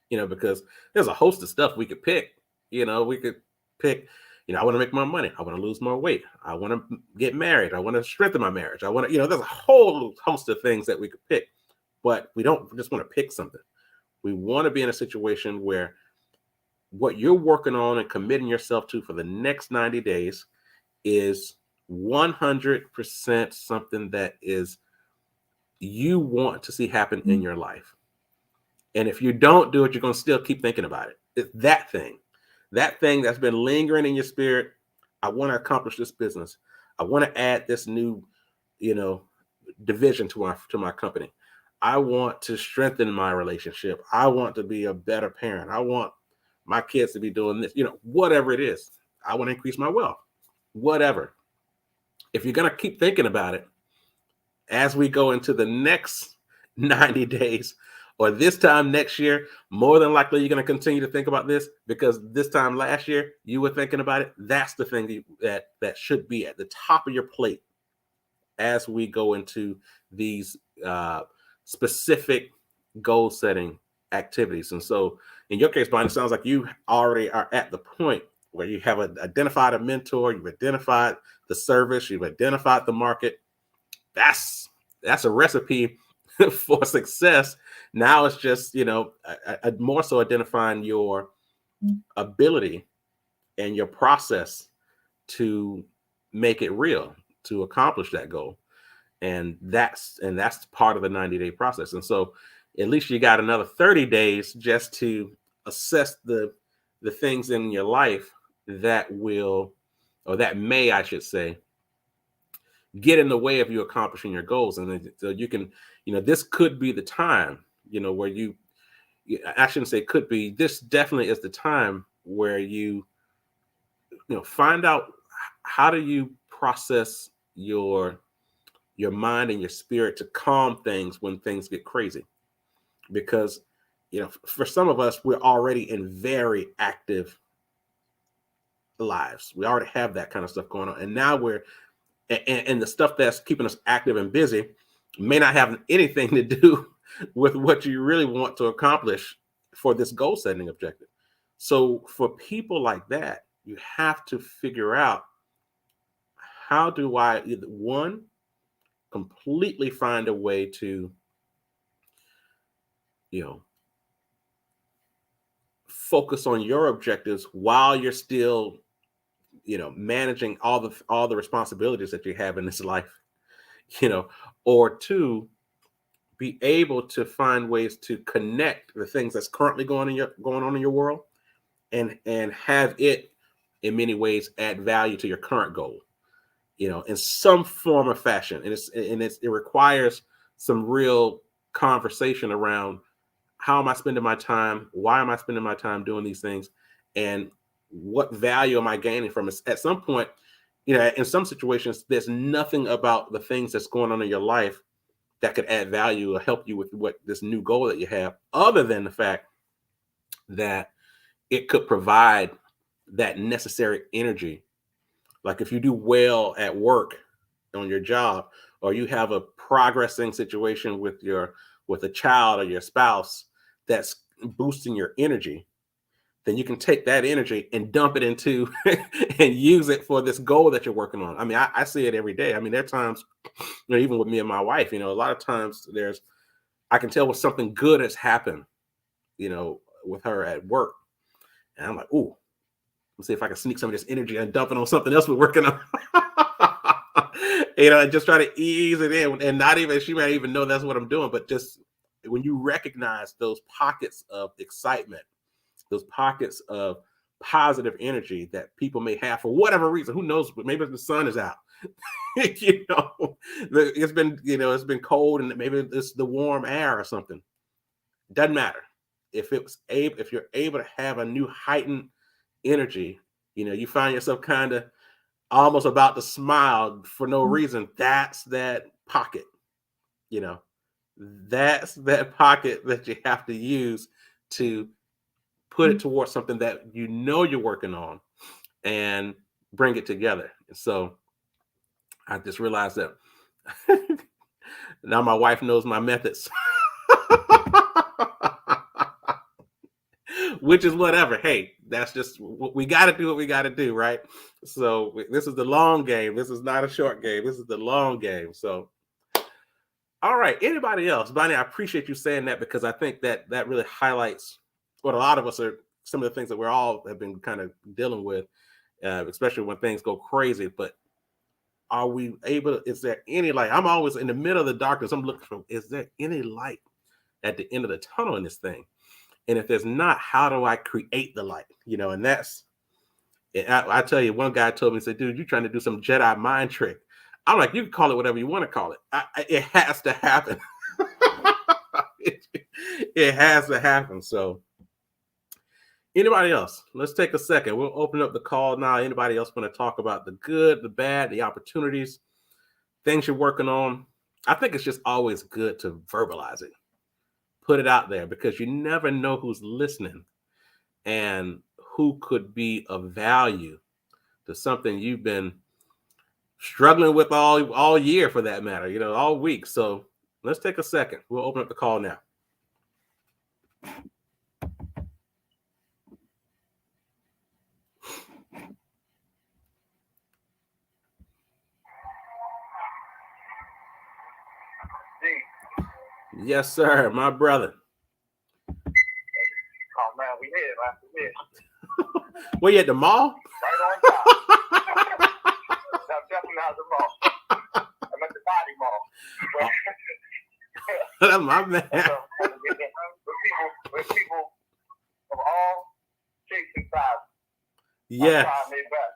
Because there's a host of stuff we could pick. We could pick, I want to make more money. I want to lose more weight. I want to get married. I want to strengthen my marriage. I want to, there's a whole host of things that we could pick, but we don't just want to pick something. We want to be in a situation where what you're working on and committing yourself to for the next 90 days is 100% something that is you want to see happen in your life. And if you don't do it, you're going to still keep thinking about it. It's that thing that's been lingering in your spirit. I want to accomplish this business. I want to add this new, division to my company. I want to strengthen my relationship. I want to be a better parent. I want my kids to be doing this, whatever it is. I want to increase my wealth, whatever. If you're going to keep thinking about it as we go into the next 90 days or this time next year, more than likely you're going to continue to think about this because this time last year you were thinking about it. That's the thing that should be at the top of your plate as we go into these specific goal setting activities. And so in your case, Brian, it sounds like you already are at the point where you have identified a mentor, you've identified the service, you've identified the market. That's a recipe for success. Now it's just, more so identifying your ability and your process to make it real, to accomplish that goal. And that's part of the 90-day process. And so at least you got another 30 days just to assess the things in your life that will, or that may, I should say, get in the way of you accomplishing your goals. And so you can, this could be the time, where I shouldn't say could be, this definitely is the time where you find out how do you process your mind and your spirit to calm things when things get crazy. Because, for some of us, we're already in very active lives. We already have that kind of stuff going on. And now and the stuff that's keeping us active and busy may not have anything to do with what you really want to accomplish for this goal setting objective. So for people like that, you have to figure out, how do I either, one, completely find a way to, focus on your objectives while you're still, managing all the responsibilities that you have in this life, or two, be able to find ways to connect the things that's currently going on in your world and have it in many ways add value to your current goal, in some form or fashion. And it requires some real conversation around, how am I spending my time? Why am I spending my time doing these things? And what value am I gaining from it? At some point, in some situations, there's nothing about the things that's going on in your life that could add value or help you with what this new goal that you have, other than the fact that it could provide that necessary energy. Like if you do well at work on your job, or you have a progressing situation with a child or your spouse that's boosting your energy, then you can take that energy and dump it into and use it for this goal that you're working on. I mean, I see it every day. I mean, there are times, even with me and my wife, a lot of times I can tell when something good has happened, with her at work. And I'm like, ooh, let's see if I can sneak some of this energy and dump it on something else we're working on. And just try to ease it in, and not even, she might even know that's what I'm doing. But just when you recognize those pockets of excitement, those pockets of positive energy that people may have for whatever reason, who knows, but maybe the sun is out, it's been cold and maybe it's the warm air or something. Doesn't matter. If you're able to have a new heightened energy, you find yourself kind of almost about to smile for no reason. That's that pocket, that's that pocket that you have to use to put it towards something that you know you're working on and bring it together. So I just realized that now my wife knows my methods. Which is whatever. Hey, that's just we got to do what we got to do, right? So this is the long game. This is not a short game. This is the long game. So, all right. Anybody else, Bonnie? I appreciate you saying that because I think that that really highlights what a lot of us are. Some of the things that we're all have been kind of dealing with, especially when things go crazy. But are we able? Is there any light? I'm always in the middle of the darkness. I'm looking for. Is there any light at the end of the tunnel in this thing? And if there's not, how do I create the light? And that's, I tell you, one guy told me, he said, dude, you're trying to do some Jedi mind trick. I'm like, you can call it whatever you want to call it. It has to happen. it has to happen. So anybody else? Let's take a second. We'll open up the call now. Anybody else want to talk about the good, the bad, the opportunities, things you're working on? I think it's just always good to verbalize it. Put it out there because you never know who's listening and who could be of value to something you've been struggling with all year, for that matter, all week. So let's take a second. We'll open up the call now. Yes, sir, my brother. Oh man, we here, man. We here. Where you at, the mall? Right on top. No, definitely not the mall. I'm at the body mall. That's my man. With people of all shapes and sizes. Yes. I'm trying their best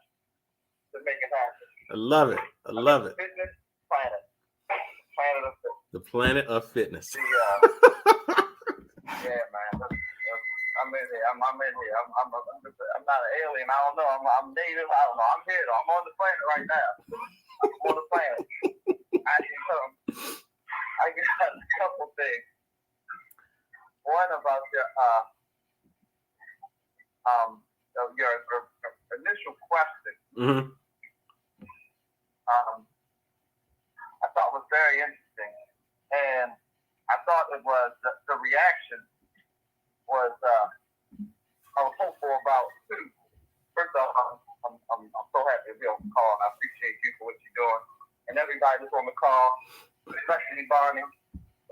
to make it happen. I love it. I love it. Fitness planet. Planet of fitness. The planet of fitness. Yeah, man. I'm in here. I'm in here. I'm not an alien. I don't know. I'm native. I don't know. I'm here though. I'm on the planet right now. I'm on the planet. I got a couple things. One about your initial question. Mm-hmm. I thought was very interesting, and I thought it was the reaction was I was hopeful about two. First off, I'm so happy to be on the call, and I appreciate you for what you're doing, and everybody that's on the call, especially Barney,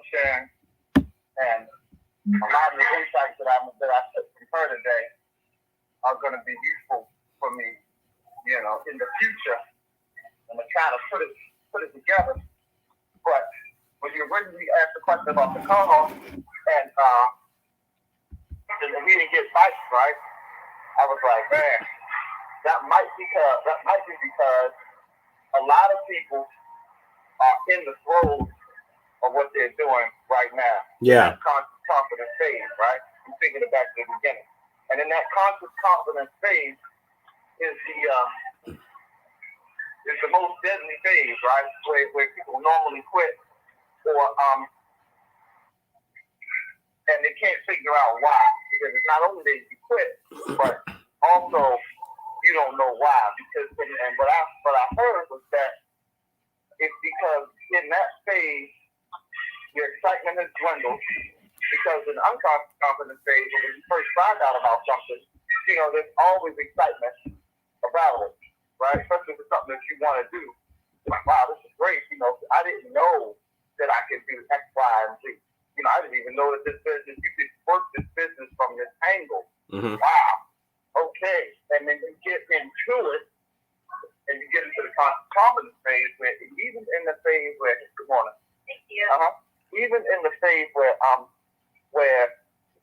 Sharon, and a lot of the insights that I took from her today are going to be useful for me, in the future. I'm gonna try to put it together. But when you originally asked the question about the call, and we didn't get bites, right? I was like, man, that might be because a lot of people are in the throes of what they're doing right now. Yeah. That conscious confidence phase, right? I'm thinking it back to the beginning. And in that conscious confidence phase is the most deadly phase, right? Where people normally quit or and they can't figure out why. Because it's not only that you quit, but also you don't know why. Because and what I heard was that it's because in that phase your excitement has dwindled. Because in the unconscious confidence phase, when you first find out about something, there's always excitement about it, right? Especially if it's something that you want to do. You're like, wow, this is great. I didn't know that I could do X, Y, and Z. I didn't even know that this business, you could work this business from this angle. Mm-hmm. Wow. Okay. And then you get into it, and you get into the confidence phase where even in the phase where, good morning. Thank you. Even in the phase where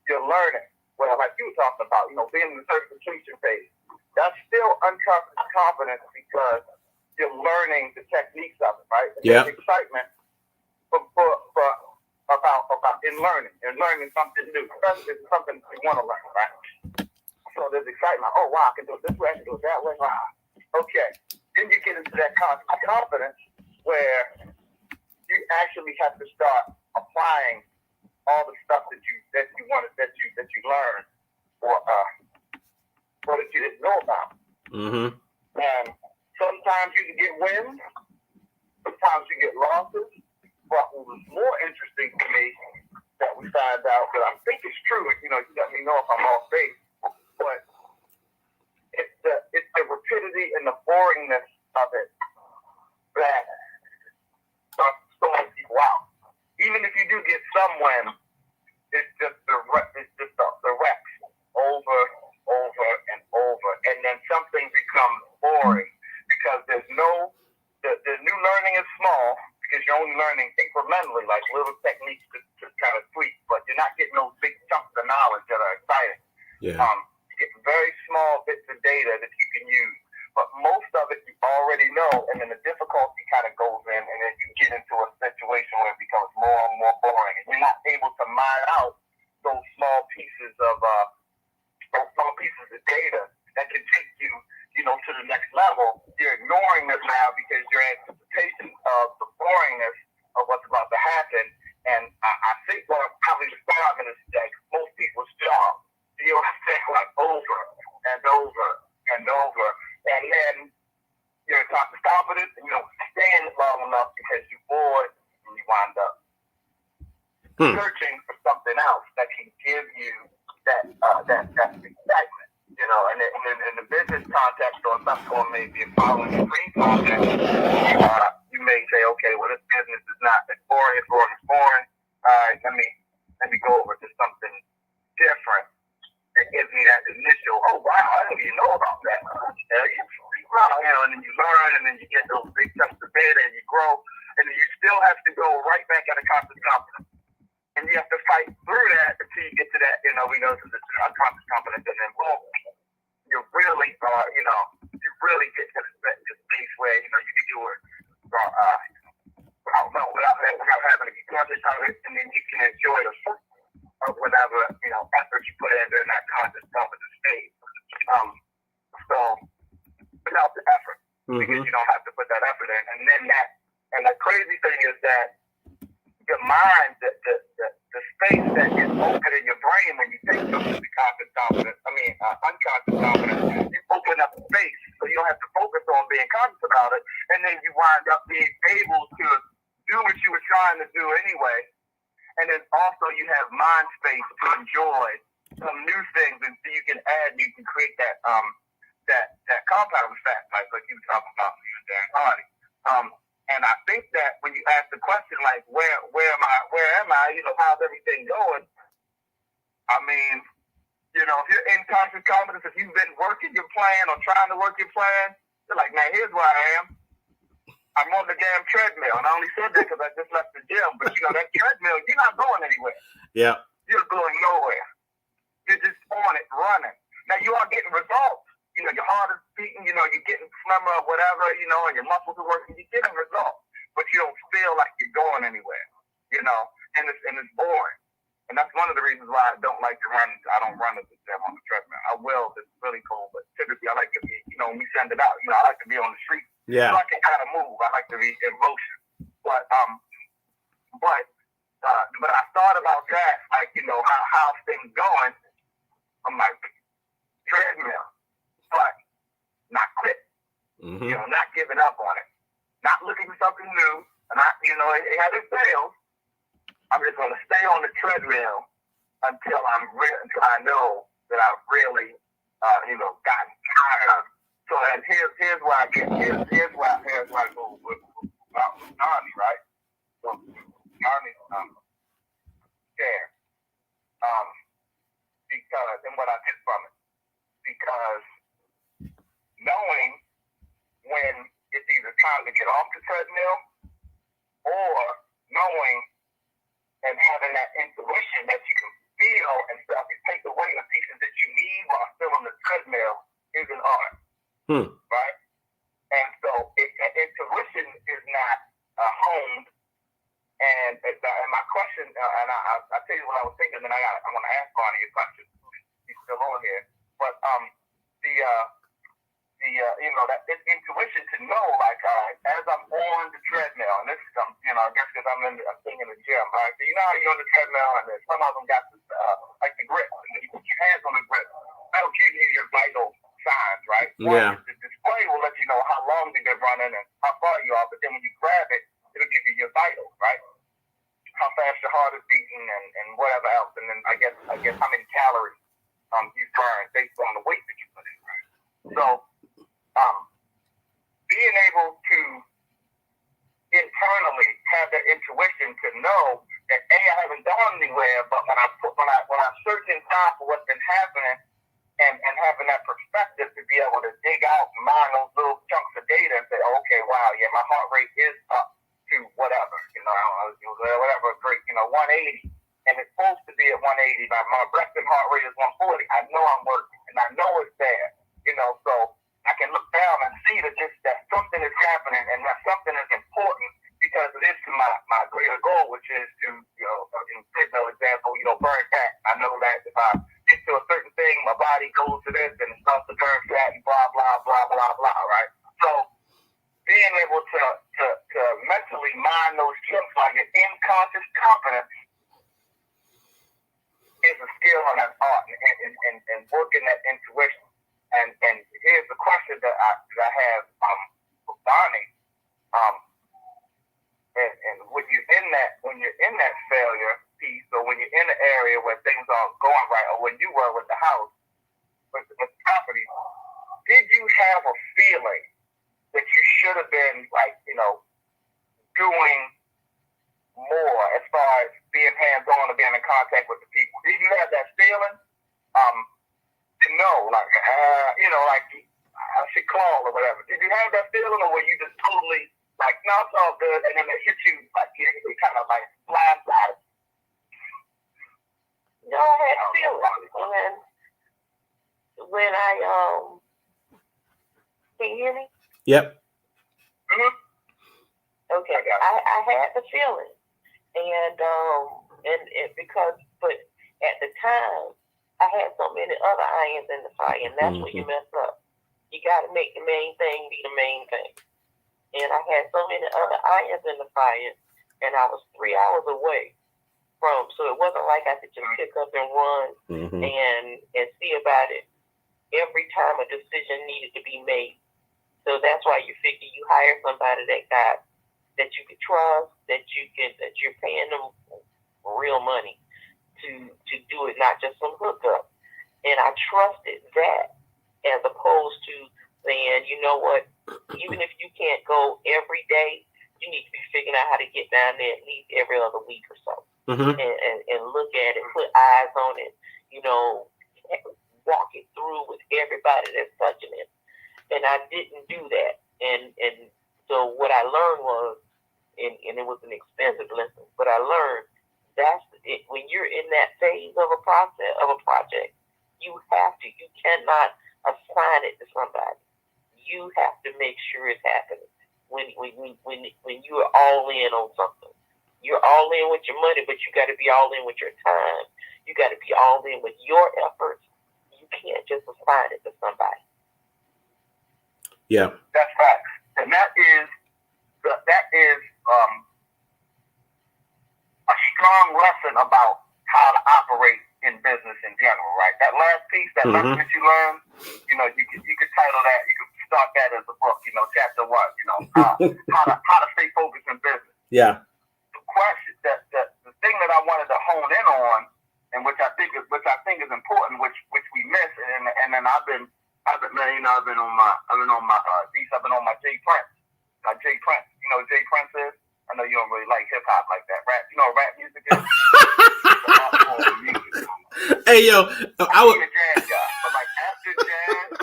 you're learning, like you were talking about, being in the certification phase, that's still unconscious confidence because you're learning the techniques of it, right? Yeah. There's excitement about in learning something new. It's something you want to learn, right? So there's excitement. Oh wow, I can do it this way, I can do it that way. Wow. Okay. Then you get into that confidence where you actually have to start applying all the stuff that you learned or that you didn't know about. Mm-hmm. And sometimes you can get wins, sometimes you get losses. But what was more interesting to me that we found out, that I think it's true, you let me know if I'm off base, but it's the rapidity and the boringness of it that starts throwing people out. Even if you do get some wins, it's just the reps over and over, and then something becomes boring because the new learning is small because you're only learning incrementally, like little techniques to kind of tweak, but you're not getting those big chunks of knowledge that are exciting. Yeah. You get very small bits of data that you can use, but most of it you already know, and then the difficulty kind of goes in, and then you get into a situation where it becomes more and more boring, and you're not able to mine out those small pieces of data that can take you, to the next level. You're ignoring this now because your anticipation of the boringness of what's about to happen. And I think what probably the problem is that most people's job, you know what I'm saying, like over and over and over. And then you're talking confidence and you don't stand long enough because you're bored and you wind up searching for something else that can give you that excitement. And in the business context or some maybe a following screen context, you may say, okay, well, this business is not as boring. All right, let me go over to something different. It gives me that initial, oh wow, I didn't even know about that. And then you learn, and then you get those big chunks of data, and you grow, and then you still have to go right back at a conscious competence. And you have to fight through that until you get to that, we know this is unconscious competence, and then boom, you really, you really get to this space where, you can do it, without having to be conscious of it, and then you can enjoy the fruit of whatever, effort you put into that conscious competence state. So, without the effort, because you don't have to put that effort in, and then the crazy thing is that your mind, the space that is open in your brain when you take something to unconscious confidence, you open up space so you don't have to focus on being conscious about it, and then you wind up being able to do what you were trying to do anyway, and then also you have mind space to enjoy some new things, and so you can create that compound effect, like you were talking about, you and Dan Hardy. And I think that when you ask the question, like, where am I, how's everything going? I mean, if you're in conscious confidence, if you've been working your plan or trying to work your plan, you're like, man, here's where I am. I'm on the damn treadmill. And I only said that because I just left the gym. But, that treadmill, you're not going anywhere. Yeah. You're going nowhere. You're just on it, running. Now, you are getting results. Your heart is beating, you're getting slimmer or whatever, and your muscles are working, you're getting results, but you don't feel like you're going anywhere, and it's boring. And that's one of the reasons why I don't like to run. I don't run at the gym on the treadmill. I will if it's really cold, but typically I like to be, when we send it out, I like to be on the street. Yeah. So I can kind of move. I like to be in motion. But I thought about that, like, how's things going? I'm like, treadmill. But not quit, not giving up on it, not looking for something new, not, it had its fails. I'm just going to stay on the treadmill until I know that I've really, gotten tired of it. So, and here's where I go with Army, right? So, Army's share, because, and what I get from it, because knowing when it's either time to get off the treadmill or knowing and having that intuition that you can feel and stuff, it takes away the pieces that you need while still on the treadmill is an art. Right? And so intuition is not honed. And my question, and I'll tell you what I was thinking, and I want to ask Bonnie a question. She's still on here. But that intuition to know, like, as I'm on the treadmill, and this is, I guess because I'm sitting in the gym, right? So how you're on the treadmill, and then some of them got this, like the grip, and then you your hands on the grip, that'll give you your vital signs, right? Yeah. One, the display will let you know how long you've been running and how far you are, but then when you grab it, it'll give you your vitals, right? How fast your heart is beating and whatever else, and then I guess how many calories you burn based on the weight that you put in, right? So being able to internally have that intuition to know that I haven't gone anywhere, but when I search inside for what's been happening and having that perspective to be able to dig out and mine those little chunks of data and say, oh, okay, wow, yeah, my heart rate is up to whatever, whatever, 180, and it's supposed to be at 180, but my resting heart rate is 140. I know I'm working, and I know it's there, so I can look down and see that something is happening, and that something is important because it is to my greater goal, which is to, in treadmill example, burn fat. I know that if I get to a certain thing, my body goes to this and it starts to burn fat and blah, blah, blah, blah, blah, right? So being able to mentally mine those chunks while you're in conscious confidence is a skill and an art and working that intuition. And here's the question that I have for Bonnie. And when you're in that failure piece, or when you're in an area where things aren't going right, or when you were with the house, with the property, did you have a feeling that you should have been doing more as far as being hands-on or being in contact with the people? Did you have that feeling? To know, I should call or whatever. Did you have that feeling, or were you just totally no, it's all good, and then it hit you you kind of blindsided? No, I had a feeling. When I can you hear me? Yep. Mm-hmm. Okay, I had the feeling, and because, but at the time, I had so many other irons in the fire, and that's where you mess up. You got to make the main thing be the main thing. And I had so many other irons in the fire, and I was 3 hours away from, so it wasn't like I could just pick up and run and see about it every time a decision needed to be made. So that's why you figure you hire somebody that you could trust, that you're paying them real money to do it, not just some hookup. And I trusted that as opposed to saying, you know what, even if you can't go every day, you need to be figuring out how to get down there at least every other week or so. And look at it, put eyes on it, walk it through with everybody that's touching it. And I didn't do that. And so what I learned was, and it was an expensive lesson, but I learned that's it. When you're in that phase of a process, of a project, you cannot assign it to somebody. You have to make sure it's happening. When you are all in on something, you're all in with your money, but you got to be all in with your time. You got to be all in with your efforts. You can't just assign it to somebody. Yeah, that's facts, and that is a strong lesson about how to operate in business in general, right? That last piece, that lesson that you learned, you could title that, you could start that as a book, chapter 1, how to stay focused in business. Yeah. The question, the thing that I wanted to hone in on, and which I think is important, which we miss, and then I've been on my Jay Prince. Jay Prince, you know who Jay Prince is? I know you don't really like hip hop like that. Rap, you know what rap music is? Hey yo, I was a jazz guy, but after jazz,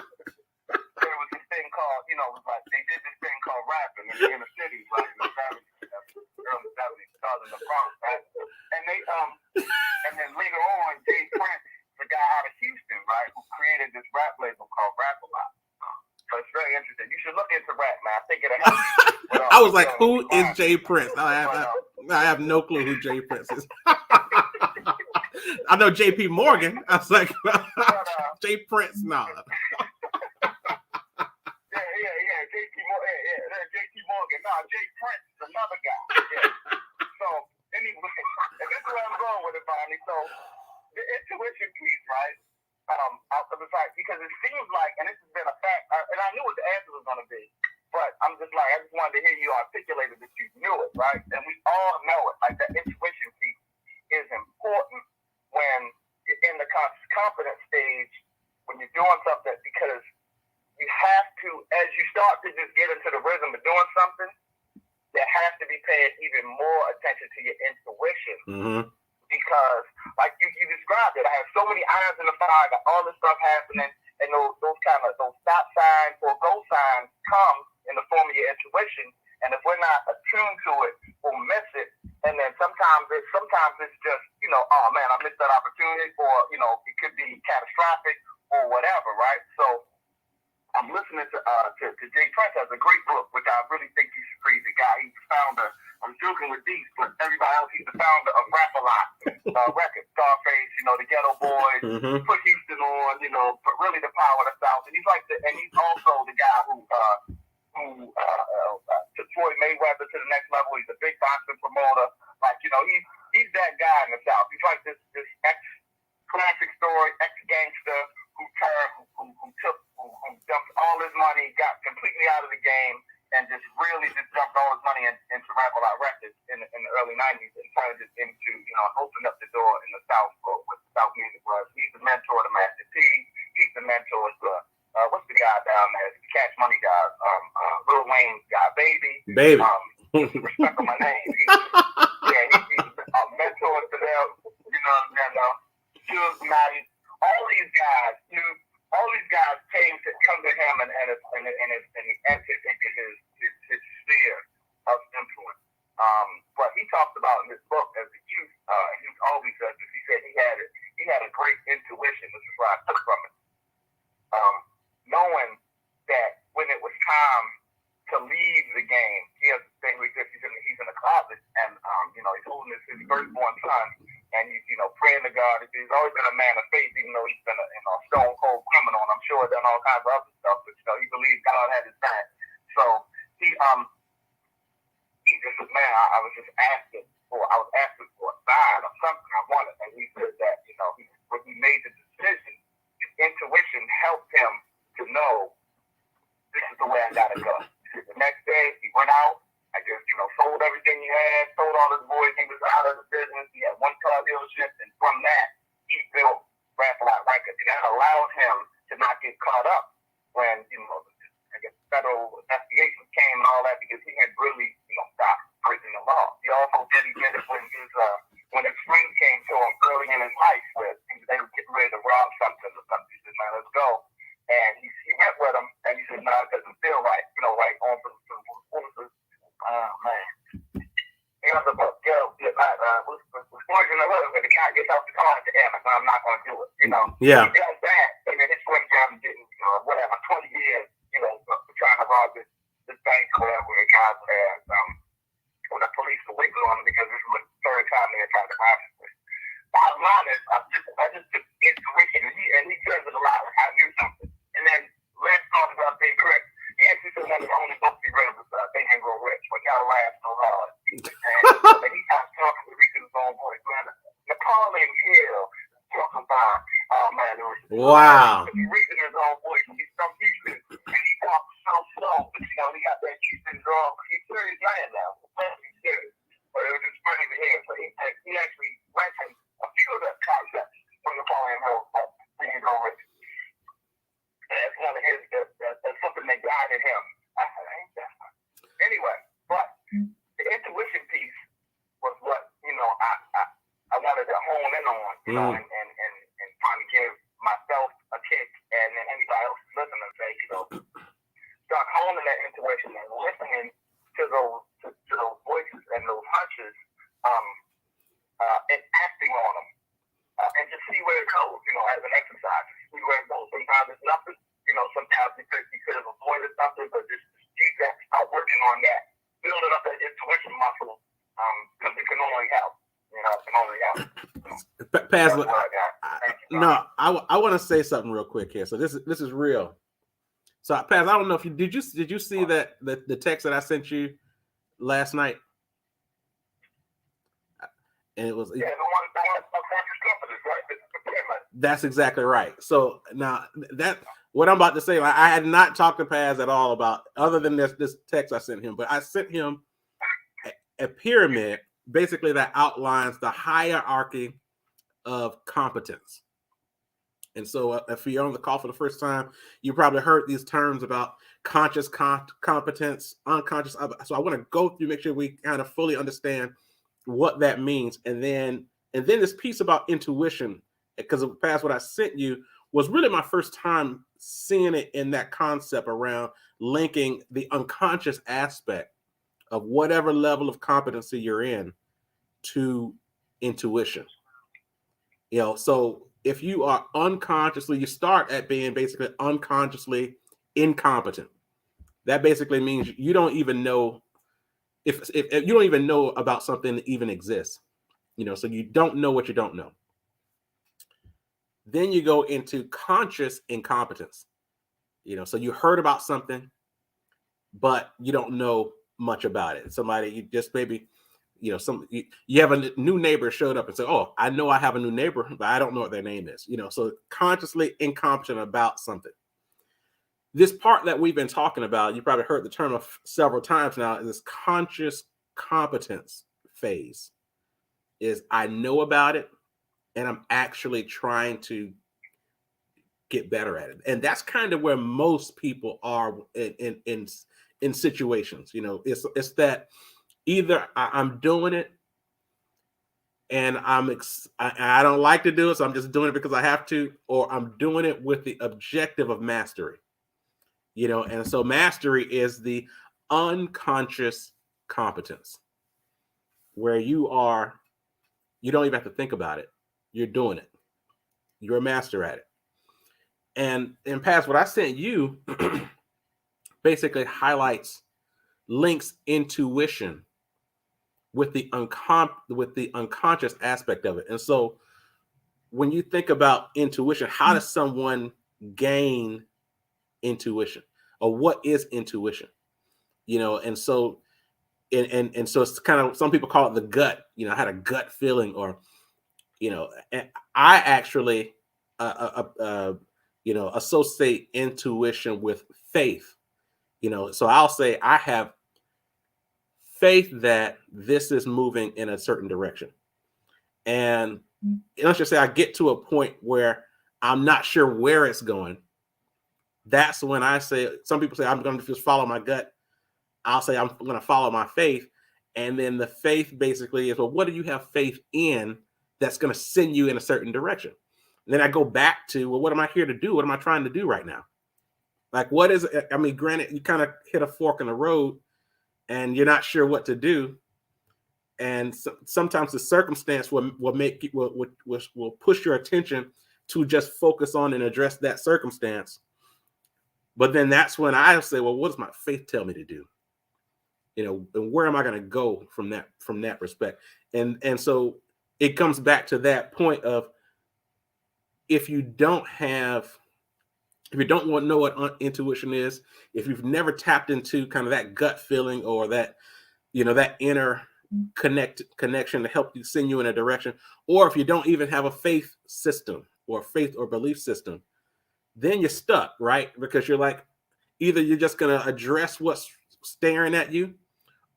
there was this thing called, they did this thing called rapping in the inner cities, right? In the 70s, early 70s, started in the Bronx, right? And then later on, Jay Prince, the guy out of Houston, right, who created this rap label called Rap-A-Lot. So it's very interesting. You should look into rap, man. I think it'll help you. I was like, who is Jay Prince? I have no clue who Jay Prince is. I know J.P. Morgan. I was like, Jay Prince, nah. Yeah, J.P. Morgan. Yeah, J.P. Morgan. No, Jay Prince is another guy. Yeah. So anyway, and this is where I'm going with it, Bonnie. So the intuition piece, right? because it seems like, and this has been a fact, and I knew what the answer was going to be, but I'm just like, I just wanted to hear you articulate it that you knew it, right? And we all know it. Like that intuition piece is important when you're in the confidence stage, when you're doing something, because you have to, as you start to just get into the rhythm of doing something, there has to be paying even more attention to your intuition. Mm-hmm. Because, like you described it, I have so many irons in the fire, got all this stuff happening, and those stop signs or go signs come in the form of your intuition. And if we're not attuned to it, we'll miss it. And then sometimes it's just, oh man, I missed that opportunity, or it could be catastrophic or whatever, right? So I'm listening to Jay Prince has a great book, which I really think you should read. The guy, he's the founder. I'm joking with these, but everybody else, he's the founder of Rap-A-Lot Records, Scarface, the Ghetto Boys, Mm-hmm. put Houston on, but really the power of the South. And he's he's also the guy who took Floyd Mayweather to the next level. He's a big boxing promoter. He's that guy in the South. He's like this ex-classic story, ex-gangster who dumped all his money, got completely out of the game, and just dumped all his money into Rap-A-Lot Records in the early 90s and turned it into, opened up the door in the South for what the South music was. He's the mentor to Master P. He's the mentor to, what's the guy down there? The Cash Money guy, Lil Wayne's guy, Baby. Respect on my name. He's a mentor to them, Suge Knight. All these guys came to come to him and he entered into his sphere of influence. But he talks about in this book as a youth, and he always said this. He said he had a great intuition. This is what I took from it. Knowing that when it was time to leave the game, he has this thing like this. He's in the closet, and he's holding his firstborn son, and he's praying to God. He's always been a man of faith, even though he's been a stone cold criminal, and I'm sure done all kinds of other stuff. But he believed God had his back. So he just said, man, I was asking for a sign of something I wanted, and he said that when he made the decision, his intuition helped him to know this is the way I gotta go. The next day he went out. I just, sold everything he had, sold all his boys. He was out of the business. He had one car dealership, and from that, he built Rap-A-Lot Records. And that allowed him to not get caught up when, federal investigations came and all that, because he had really, stopped breaking the law. He also did it when his friend came to him early in his life, where they were getting ready to rob something or something. He said, man, let's go. And he went with him, and he said, no, it doesn't feel right. Right on the man. He was about the guy gets off the car at the end. I'm not going to do it. Yeah. He does that, and then it's going down and getting 20 years, for trying to rob this bank or whatever. The guys when the police were waiting on him because this was the third time they had tried to rob him. Bottom line is, I just took intuition, and he says it a lot. I knew something. And then let's talk about being correct. He actually said that the only book he read was Think and Grow Rich, but y'all laugh so hard. And he got talking to his own voice, man. Napoleon Hill talking about, oh man, it was wow. He reads in his own voice. He's from Houston, and he talks so slow, but he got that Houston draw. He's serious man now. He's serious. But it was just funny to hear. So he actually mentioned a few of the concepts from Napoleon Hill, Think and Grow Rich. That's one of his, that's something that guided him. I said, ain't that fun? Anyway, but the intuition piece was what, I wanted to hone in on, and trying to give myself a kick, and then anybody else listening say, start honing that intuition and listening to those voices and those hunches, and acting on them, and just see where it goes, as an exercise. See where it goes. Sometimes it's nothing. Sometimes you could have avoided something, but just use that, start working on that, building up that intuition muscle, because it can only help. It can only help. No, I want to say something real quick here. So this is real. So Paz, I don't know if did you see that the text that I sent you last night? And it was the one right? That's exactly right. So now that what I'm about to say, I had not talked to Paz at all about other than this text I sent him, but I sent him a pyramid basically that outlines the hierarchy of competence. And so, if you're on the call for the first time, you probably heard these terms about conscious competence, unconscious. So, I want to go through, make sure we kind of fully understand what that means, and then this piece about intuition, because past what I sent you was really my first time seeing it in that concept around linking the unconscious aspect of whatever level of competency you're in to intuition. So if you are unconsciously, you start at being basically unconsciously incompetent. That basically means you don't even know if you don't even know about something that even exists. So you don't know what you don't know. Then you go into conscious incompetence. So you heard about something, but you don't know much about it. Somebody you just maybe you have a new neighbor showed up and said, "Oh, I know I have a new neighbor, but I don't know what their name is." So consciously incompetent about something. This part that we've been talking about, you probably heard the term of several times now, is this conscious competence phase. Is I know about it and I'm actually trying to get better at it. And that's kind of where most people are in situations. It's that either I'm doing it and I don't like to do it, so I'm just doing it because I have to, or I'm doing it with the objective of mastery. And so mastery is the unconscious competence where you don't even have to think about it. You're doing it. You're a master at it. And in past, what I sent you basically highlights links intuition with the unconscious aspect of it. And so when you think about intuition, how does someone gain intuition, or what is intuition? And so and so it's kind of, some people call it the gut. I had a gut feeling, or I actually associate intuition with faith. So I'll say I have faith that this is moving in a certain direction. And let's just say I get to a point where I'm not sure where it's going. That's when I say, some people say I'm going to just follow my gut. I'll say I'm going to follow my faith. And then the faith basically is, well, what do you have faith in that's going to send you in a certain direction? And then I go back to, well, what am I here to do? What am I trying to do right now? Like, what is it? I mean, granted, you kind of hit a fork in the road and you're not sure what to do. And sometimes the circumstance will make will push your attention to just focus on and address that circumstance. But then that's when I say, well, what does my faith tell me to do? And where am I going to go from that respect? And so it comes back to that point of, if you don't want to know what intuition is, if you've never tapped into kind of that gut feeling, or that that inner connection to help you send you in a direction, or if you don't even have a faith system or faith or belief system, then you're stuck, right? Because you're like, either you're just going to address what's staring at you,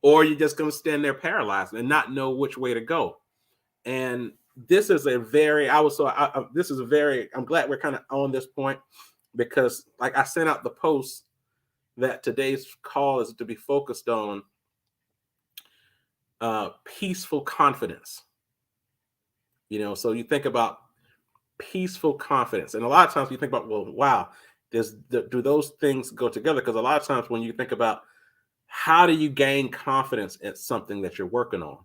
or you're just going to stand there paralyzed and not know which way to go. And this is I'm glad we're kind of on this point, because like I sent out the post that today's call is to be focused on peaceful confidence. So you think about peaceful confidence, and a lot of times you think about, well, wow, do those things go together? Because a lot of times when you think about how do you gain confidence at something that you're working on,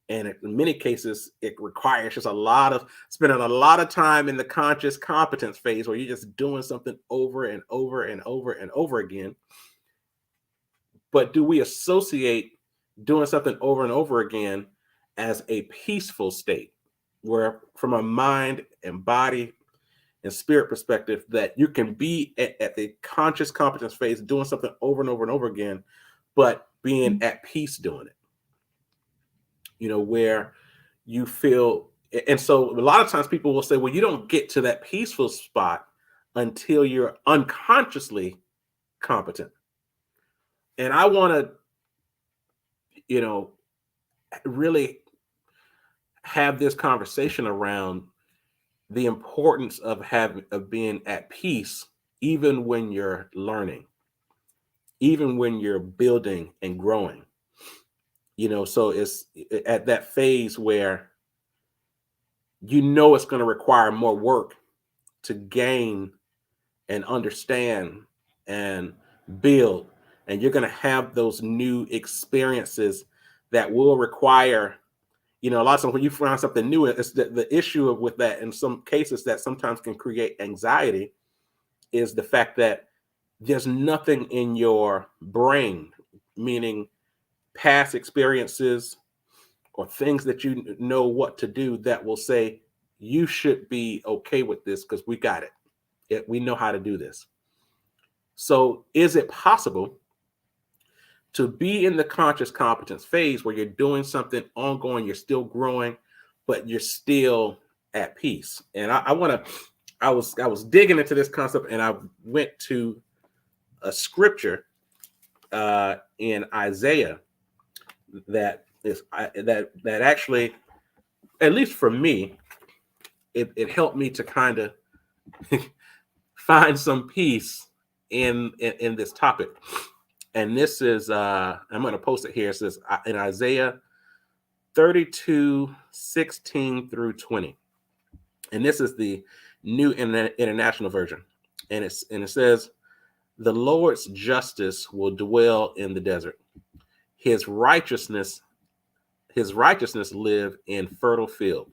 and in many cases it requires just spending a lot of time in the conscious competence phase, where you're just doing something over and over and over and over again. But do we associate doing something over and over again as a peaceful state, where from a mind and body and spirit perspective, that you can be at the conscious competence phase doing something over and over and over again, but being at peace doing it? Where you feel And so a lot of times people will say, well, you don't get to that peaceful spot until you're unconsciously competent. And I want to, really have this conversation around the importance of being at peace, even when you're learning, even when you're building and growing. So it's at that phase where it's going to require more work to gain and understand and build, and you're going to have those new experiences that will require, a lot of times when you find something new, it's the issue with that in some cases that sometimes can create anxiety is the fact that there's nothing in your brain, meaning past experiences or things that you know what to do, that will say you should be okay with this because we got it. We know how to do this. So is it possible to be in the conscious competence phase where you're doing something ongoing, you're still growing, but you're still at peace? And I was digging into this concept, and I went to a scripture in Isaiah that actually, at least for me, it helped me to kind of find some peace in this topic. And this is I'm going to post it here. It says in Isaiah 32:16-20, and this is the New International Version, and it says, "The Lord's justice will dwell in the desert; His righteousness live in fertile field.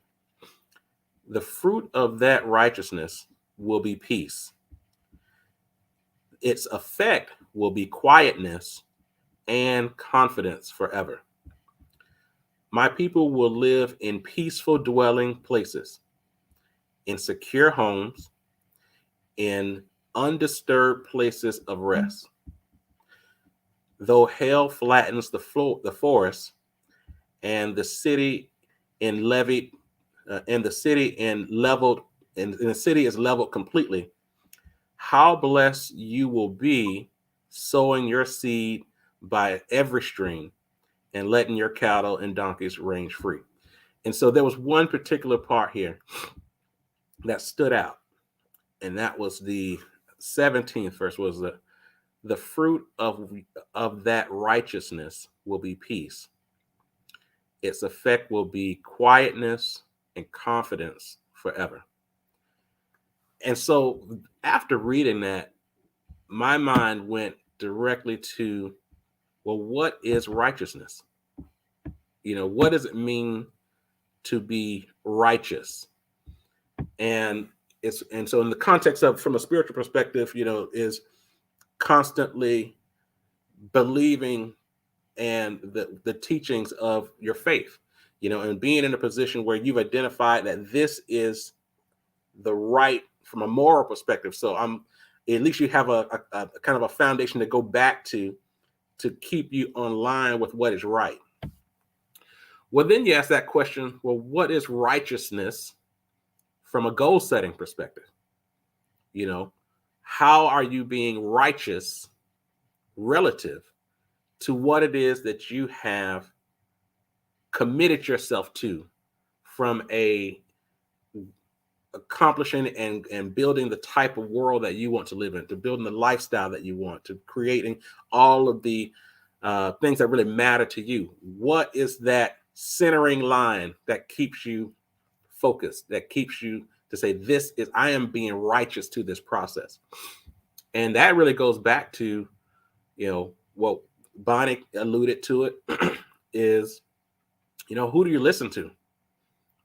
The fruit of that righteousness will be peace. Its effect will be quietness and confidence forever. My people will live in peaceful dwelling places, in secure homes, in undisturbed places of rest. Though hell flattens the forest, and the city in levied, and the city is leveled completely, how blessed you will be, sowing your seed by every stream and letting your cattle and donkeys range free." And so there was one particular part here that stood out, and that was the 17th verse, was the fruit of that righteousness will be peace. Its effect will be quietness and confidence forever. And so after reading that, my mind went directly to, well, what is righteousness? What does it mean to be righteous? And so in the context of, from a spiritual perspective, is constantly believing and the teachings of your faith, and being in a position where you've identified that this is the right from a moral perspective. So at least you have a kind of a foundation to go back to keep you on line with what is right. Well, then you ask that question, well, what is righteousness from a goal setting perspective? How are you being righteous relative to what it is that you have committed yourself to, from accomplishing and building the type of world that you want to live in, to building the lifestyle that you want, to creating all of the things that really matter to you? What is that centering line that keeps you focused, that keeps you to say, I am being righteous to this process? And that really goes back to, what Bonnie alluded to it, is, who do you listen to?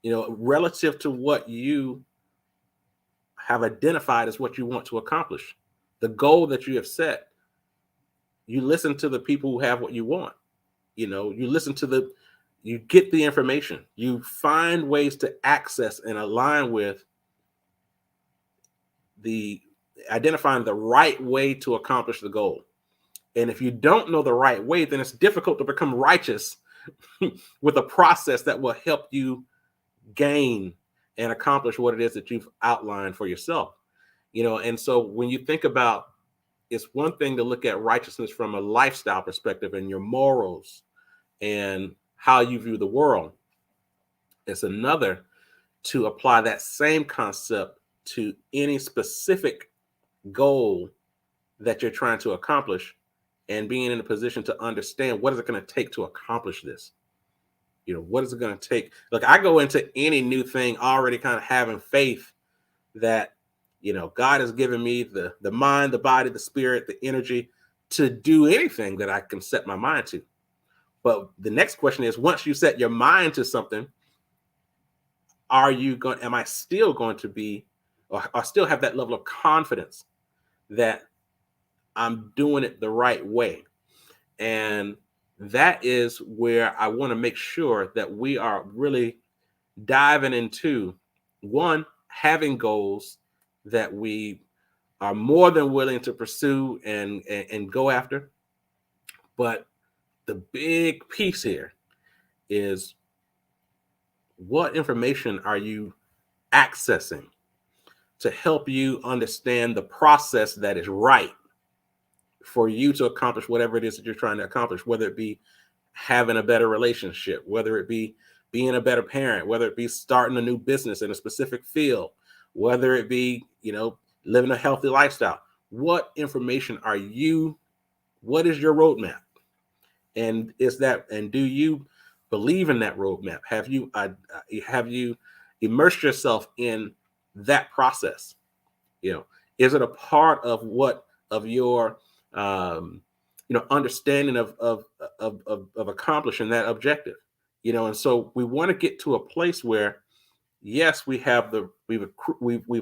Relative to what you have identified as what you want to accomplish, the goal that you have set, you listen to the people who have what you want. You get the information, you find ways to access and align with identifying the right way to accomplish the goal. And if you don't know the right way, then it's difficult to become righteous with a process that will help you gain and accomplish what it is that you've outlined for yourself. And so when you think about, it's one thing to look at righteousness from a lifestyle perspective and your morals and how you view the world. It's another to apply that same concept to any specific goal that you're trying to accomplish, and being in a position to understand what is it going to take to accomplish this. What is it going to take? Look, I go into any new thing already kind of having faith that, God has given me the mind, the body, the spirit, the energy to do anything that I can set my mind to. But the next question is, once you set your mind to something, am I still going to be, or still have that level of confidence that I'm doing it the right way? And that is where I want to make sure that we are really diving into, one, having goals that we are more than willing to pursue and go after. But the big piece here is, what information are you accessing to help you understand the process that is right for you to accomplish whatever it is that you're trying to accomplish, whether it be having a better relationship, whether it be being a better parent, whether it be starting a new business in a specific field, whether it be, living a healthy lifestyle. What information what is your roadmap? And do you believe in that roadmap? Have you immersed yourself in that process? Is it a part of your understanding of accomplishing that objective? And so we want to get to a place where, yes, we've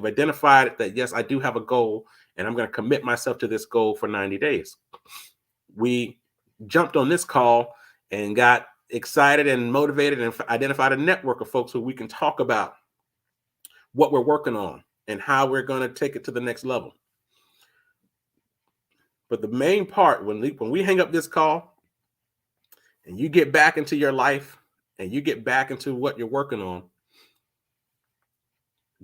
identified that, yes, I do have a goal, and I'm going to commit myself to this goal for 90 days. We jumped on this call and got excited and motivated and identified a network of folks who we can talk about what we're working on and how we're going to take it to the next level. But the main part, when we hang up this call and you get back into your life and you get back into what you're working on,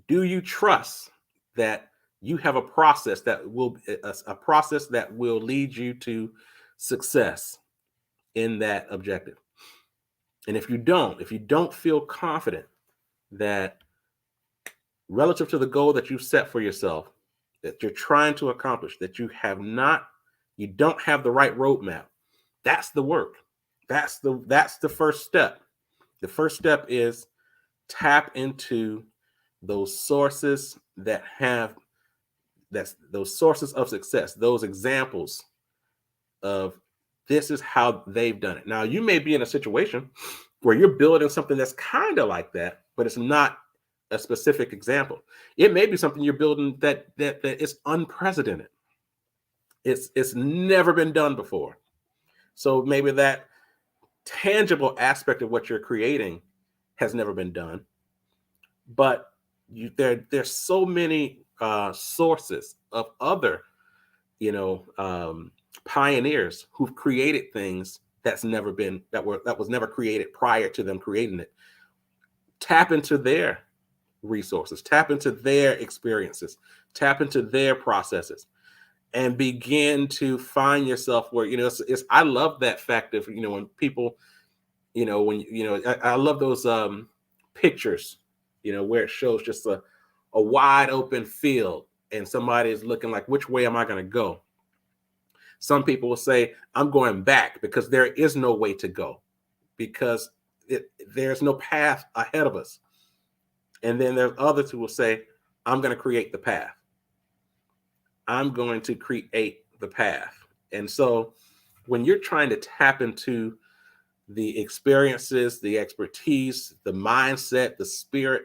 do you trust that you have a process that will lead you to success in that objective? And if you don't feel confident that, relative to the goal that you've set for yourself, that you're trying to accomplish, that you don't have the right roadmap, that's the work. That's the first step. The first step is tap into those sources those sources of success, those examples of, this is how they've done it. Now, you may be in a situation where you're building something that's kind of like that, but it's not a specific example. It may be something you're building that is unprecedented. It's never been done before. So maybe that tangible aspect of what you're creating has never been done, but there's so many sources of other pioneers who've created things that was never created prior to them creating it. Tap into their resources, tap into their experiences, tap into their processes, and begin to find yourself where, I love that fact of, when people, I love those pictures, where it shows just a wide open field and somebody is looking like, which way am I going to go? Some people will say, I'm going back because there is no way to go, because there's no path ahead of us. And then there's others who will say, I'm going to create the path. I'm going to create the path. And so when you're trying to tap into the experiences, the expertise, the mindset, the spirit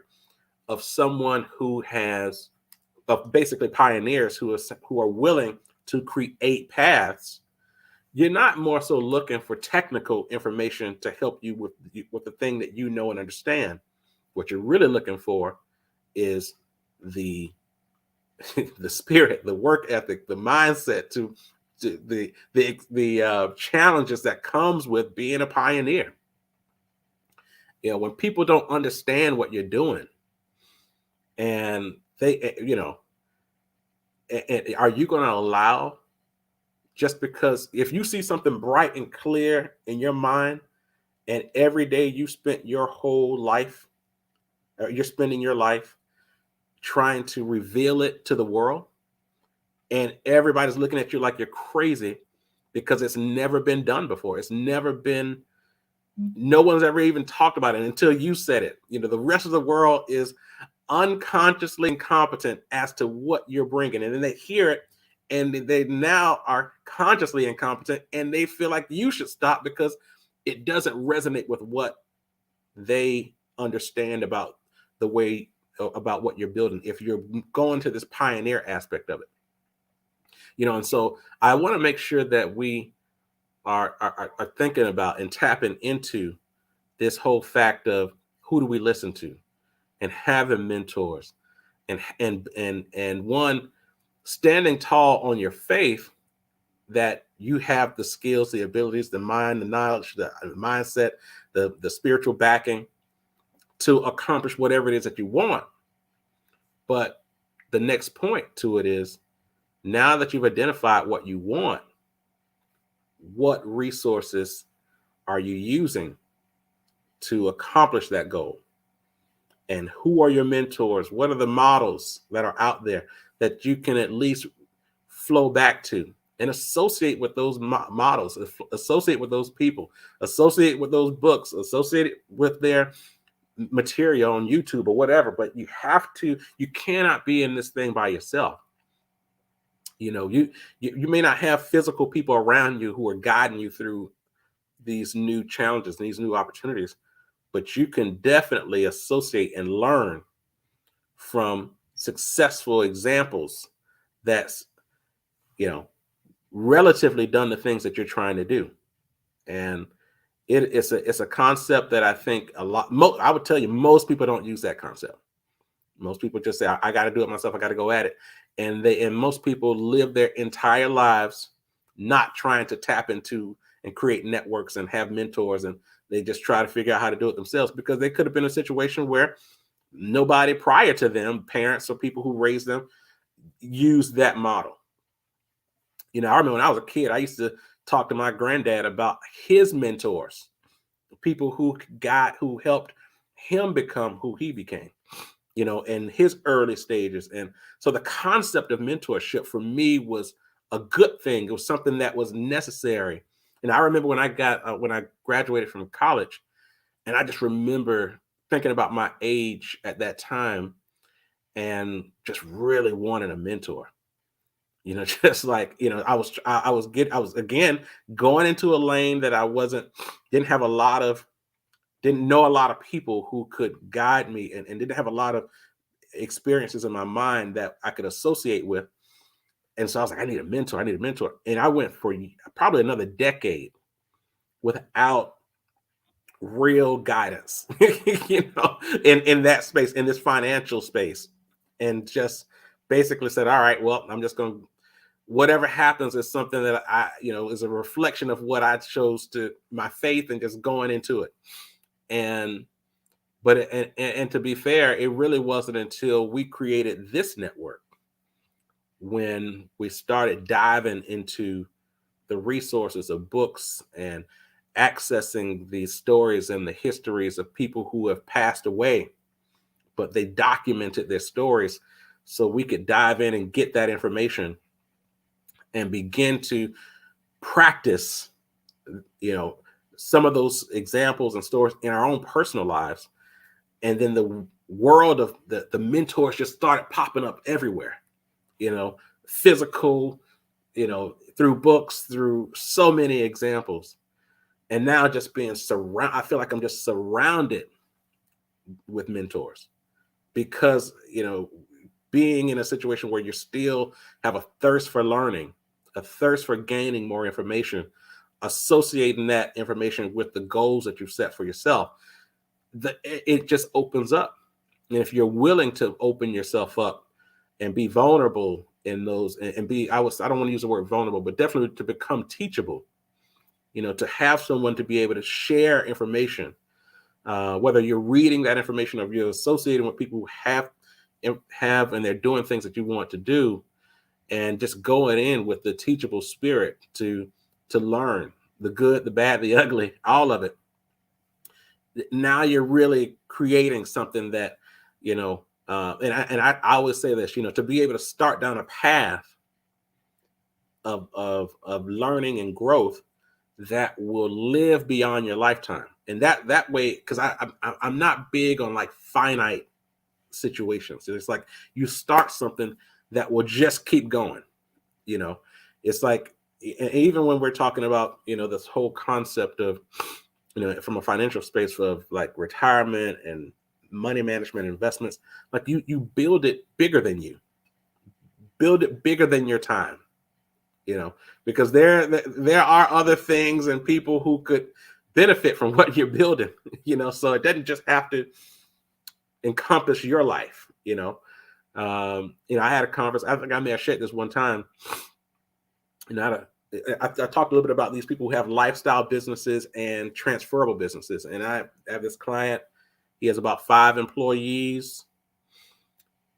of someone of basically pioneers who are willing to create paths, you're not more so looking for technical information to help you with the thing that you know and understand. What you're really looking for is the spirit, the work ethic, the mindset, to the challenges that comes with being a pioneer. when people don't understand what you're doing, and they, are you going to allow, just because if you see something bright and clear in your mind, and every day you spent your whole life, or you're spending your life trying to reveal it to the world, and everybody's looking at you like you're crazy because it's never been done before. It's never been, no one's ever even talked about it until you said it. The rest of the world is unconsciously incompetent as to what you're bringing. And then they hear it, and they now are consciously incompetent, and they feel like you should stop because it doesn't resonate with what they understand about the way, about what you're building, if you're going to this pioneer aspect of it. And so I want to make sure that we are thinking about and tapping into this whole fact of who do we listen to, and having mentors, and one, standing tall on your faith, that you have the skills, the abilities, the mind, the knowledge, the mindset, the spiritual backing to accomplish whatever it is that you want. But the next point to it is, now that you've identified what you want, what resources are you using to accomplish that goal? And who are your mentors? What are the models that are out there that you can at least flow back to and associate with those models, associate with those people, associate with those books, associate with their material on YouTube or whatever. But you cannot be in this thing by yourself. You may not have physical people around you who are guiding you through these new challenges, these new opportunities, but you can definitely associate and learn from successful examples that's, relatively done the things that you're trying to do. And it's a concept that I think I would tell you, most people don't use that concept. Most people just say, I got to do it myself. I got to go at it. And most people live their entire lives not trying to tap into and create networks and have mentors, and they just try to figure out how to do it themselves, because they could have been in a situation where nobody prior to them, parents or people who raised them, used that model. I remember when I was a kid, I used to talk to my granddad about his mentors, people who helped him become who he became, in his early stages. And so the concept of mentorship for me was a good thing. It was something that was necessary. And I remember when I graduated from college, and I just remember thinking about my age at that time and just really wanting a mentor. Just like, I was again going into a lane that didn't know a lot of people who could guide me, and didn't have a lot of experiences in my mind that I could associate with. And so I was like, I need a mentor. And I went for probably another decade without real guidance, in that space, in this financial space, and just basically said, all right, well, I'm just going to, whatever happens is something that is a reflection of what I chose to, my faith, and just going into it. And to be fair, it really wasn't until we created this network, when we started diving into the resources of books and accessing the stories and the histories of people who have passed away, but they documented their stories, so we could dive in and get that information and begin to practice, some of those examples and stories in our own personal lives. And then the world of the mentors just started popping up everywhere, physical, through books, through so many examples. And now just I feel like I'm just surrounded with mentors, because, being in a situation where you still have a thirst for learning, a thirst for gaining more information, associating that information with the goals that you've set for yourself, it just opens up. And if you're willing to open yourself up and be vulnerable in those, and I don't want to use the word vulnerable, but definitely to become teachable, to have someone to be able to share information whether you're reading that information or you're associating with people who have and they're doing things that you want to do, and just going in with the teachable spirit to learn the good, the bad, the ugly, all of it. Now you're really creating something that, and I always say this, to be able to start down a path of learning and growth that will live beyond your lifetime. And that way, because I'm not big on like finite situations. It's like you start something that will just keep going. It's like, even when we're talking about this whole concept of from a financial space of like retirement and money management, investments, like you build it bigger than you, build it bigger than your time, because there are other things and people who could benefit from what you're building, so it doesn't just have to encompass your life. I had a conference. I think I may have shared this one time. I talked a little bit about these people who have lifestyle businesses and transferable businesses. And I have this client. He has about 5 employees.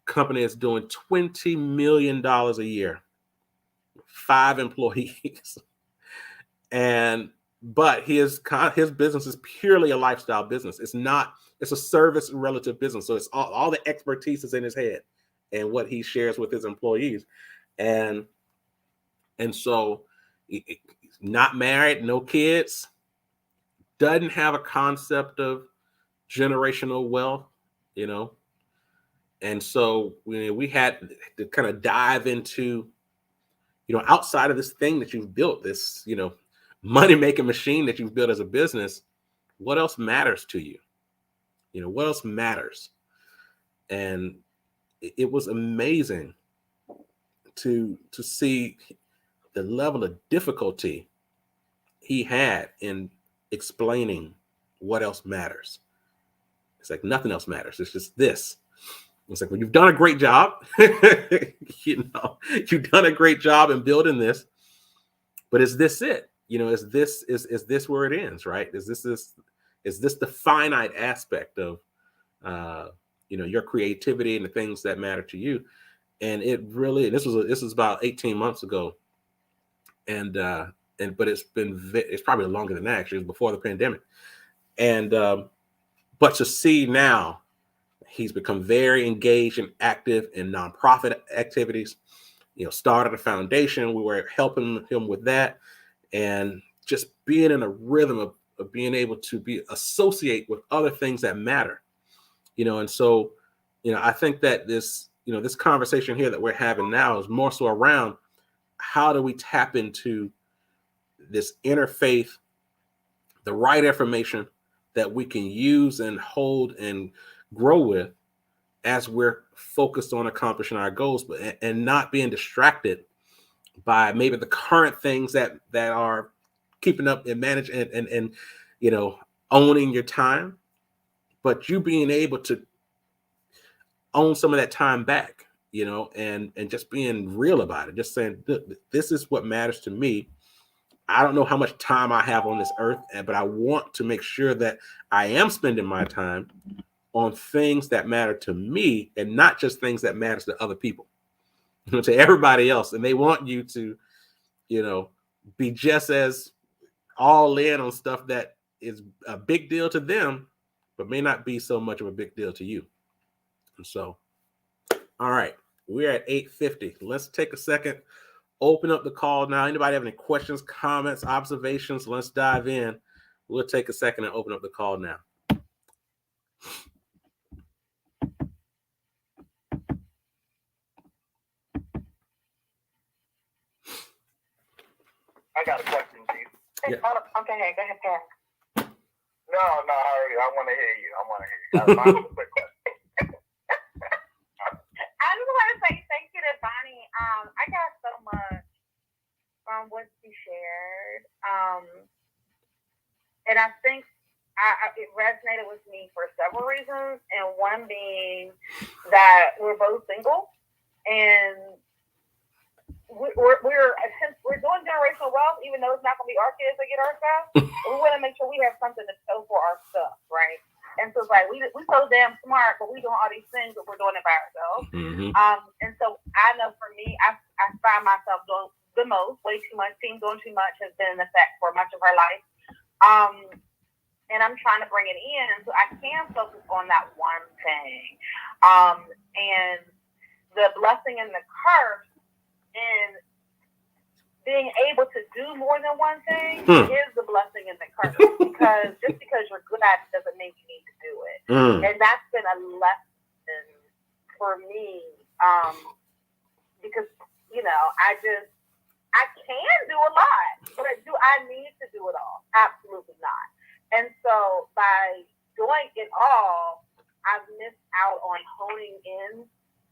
Company is doing $20 million a year. 5 employees. But his business is purely a lifestyle business. It's a service relative business. So it's all the expertise is in his head and what he shares with his employees. And so, not married, no kids, doesn't have a concept of generational wealth, and so we had to kind of dive into, outside of this thing that you've built, this, money making machine that you've built as a business, what else matters to you? What else matters? And it was amazing to see the level of difficulty he had in explaining what else matters. It's like nothing else matters. It's just this. It's like, well, you've done a great job. You've done a great job in building this, but is this it? Is this where it ends, right? Is this the finite aspect of your creativity and the things that matter to you? And it really, this was about 18 months ago. But it's probably longer than that. Actually, it was before the pandemic. And but to see now, he's become very engaged and active in nonprofit activities. Started a foundation. We were helping him with that, and just being in a rhythm of being able to associate with other things that matter. And so, I think that this conversation here that we're having now is more so around how do we tap into this interfaith, the right information that we can use and hold and grow with as we're focused on accomplishing our goals, and not being distracted by maybe the current things that are keeping up and manage and owning your time, but you being able to own some of that time back, and just being real about it, just saying, this is what matters to me. I don't know how much time I have on this earth, but I want to make sure that I am spending my time on things that matter to me and not just things that matter to other people, to everybody else. And they want you to, be just as all in on stuff that is a big deal to them, but may not be so much of a big deal to you. And so, all right, we're at 8:50. Let's take a second. Open up the call now. Anybody have any questions, comments, observations? Let's dive in. We'll take a second and open up the call now. I got a question, Chief. Yeah. Okay, go ahead, Pat. No, I want to hear you. I just want to say thank you to Bonnie. I got so much from what she shared. And I think it resonated with me for several reasons. And one being that we're both single and we're doing generational wealth, even though it's not going to be our kids that get our stuff. We want to make sure we have something to show for our stuff, right? And so it's like we so damn smart, but we doing all these things, but we're doing it by ourselves. Mm-hmm. And so I know for me, I find myself doing the most, way too much. Team doing too much has been an effect for much of her life. And I'm trying to bring it in so I can focus on that one thing. And the blessing and the curse in being able to do more than one thing is the blessing and the curse. Because just because you're good at it doesn't mean you need to do it. And that's been a lesson for me. Because, you know, I can do a lot, but do I need to do it all? Absolutely not. And so by doing it all, I've missed out on honing in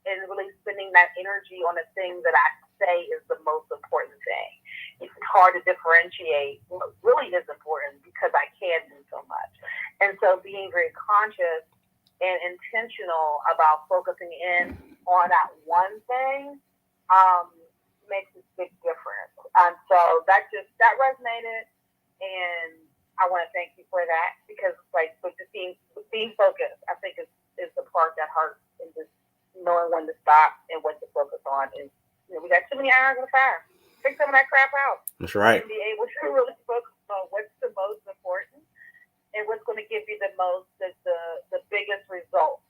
and really spending that energy on the thing that I say is the most important thing. It's hard to differentiate what really is important because I can do so much. And so being very conscious and intentional about focusing in on that one thing makes a big difference. So that resonated, and I want to thank you for that, because like with being focused, I think is the part that hurts, and just knowing when to stop and what to focus on. And you know, we got too many irons in the fire. Take some of that crap out. That's right. And be able to really focus on what's the most important and what's going to give you the biggest results.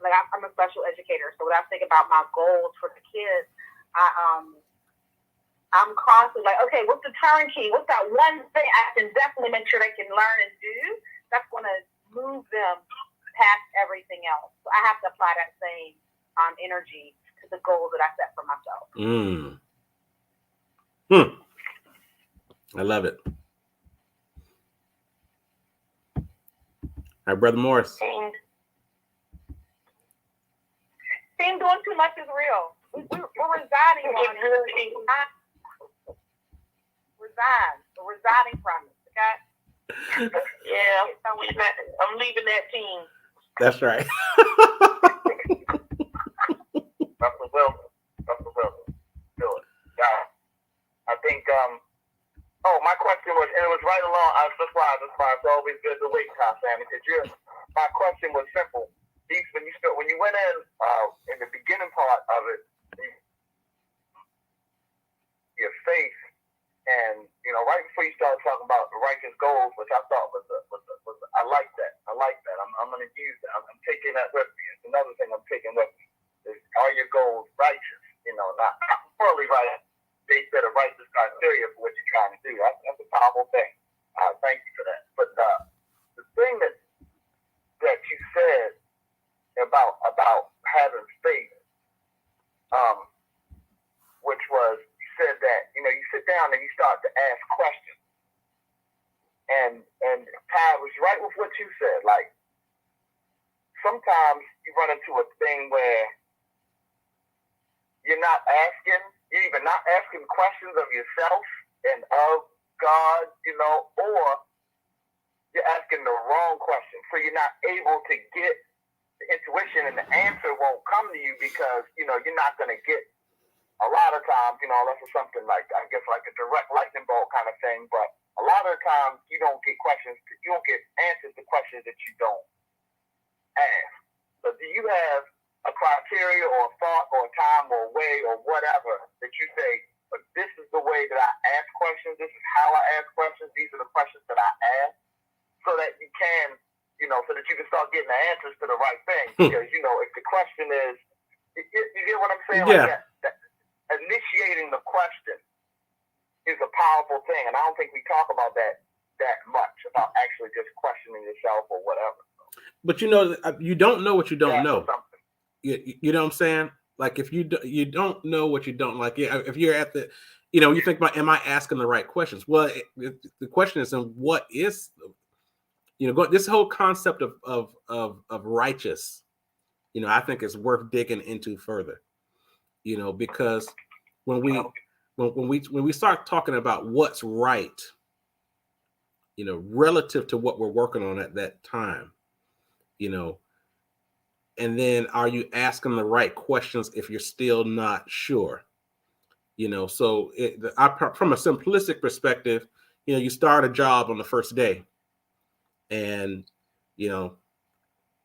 Like I'm a special educator, so when I think about my goals for the kids, I'm constantly like, okay, what's the turnkey? What's that one thing I can definitely make sure they can learn and do that's going to move them past everything else? So I have to apply that same energy to the goals that I set for myself. I love it. All right, Brother Morris. Team doing too much is real. We're residing on it. We're residing from it. Okay? Yeah, I'm leaving that team. That's right. Dr. Wilson. Do it. Yeah. I think, my question was, and it was right along, that's why it's always good to wait, Sammy, because my question was simple. When you went in the beginning part of it, your faith, and right before you started talking about the righteous goals, which I thought was I like that. I'm going to use that. I'm taking that with me. It's another thing I'm taking with me. Are your goals righteous? Not poorly righteous. They set a righteous criteria for what you're trying to do. That's a powerful thing. Thank you for that. But the thing that you said about having faith, which was, you said that you sit down and you start to ask questions, and Ty was right with what you said. Like sometimes you run into a thing where you're even not asking questions of yourself and of God, or you're asking the wrong question, so you're not able to get the intuition, and the answer won't come to you because you're not going to get a lot of times, unless it's something like, I guess, like a direct lightning bolt kind of thing. But a lot of the times you don't get answers to questions that you don't ask. So do you have a criteria or a thought or a time or a way or whatever that you say, but this is the way that I ask questions, this is how I ask questions, these are the questions that I ask, so that you can, so that you can start getting the answers to the right thing? Because, if the question is, you get what I'm saying? Yeah. Like that initiating the question is a powerful thing, and I don't think we talk about that much, about actually just questioning yourself or whatever. But you don't know what you don't know. You know what I'm saying? Like if you don't know what you don't like, if you're at the, you think about, am I asking the right questions? Well, the question is, what is, this whole concept of righteous, I think is worth digging into further, because when we start talking about what's right, relative to what we're working on at that time, and then are you asking the right questions if you're still not sure? So from a simplistic perspective, you start a job on the first day, and you know,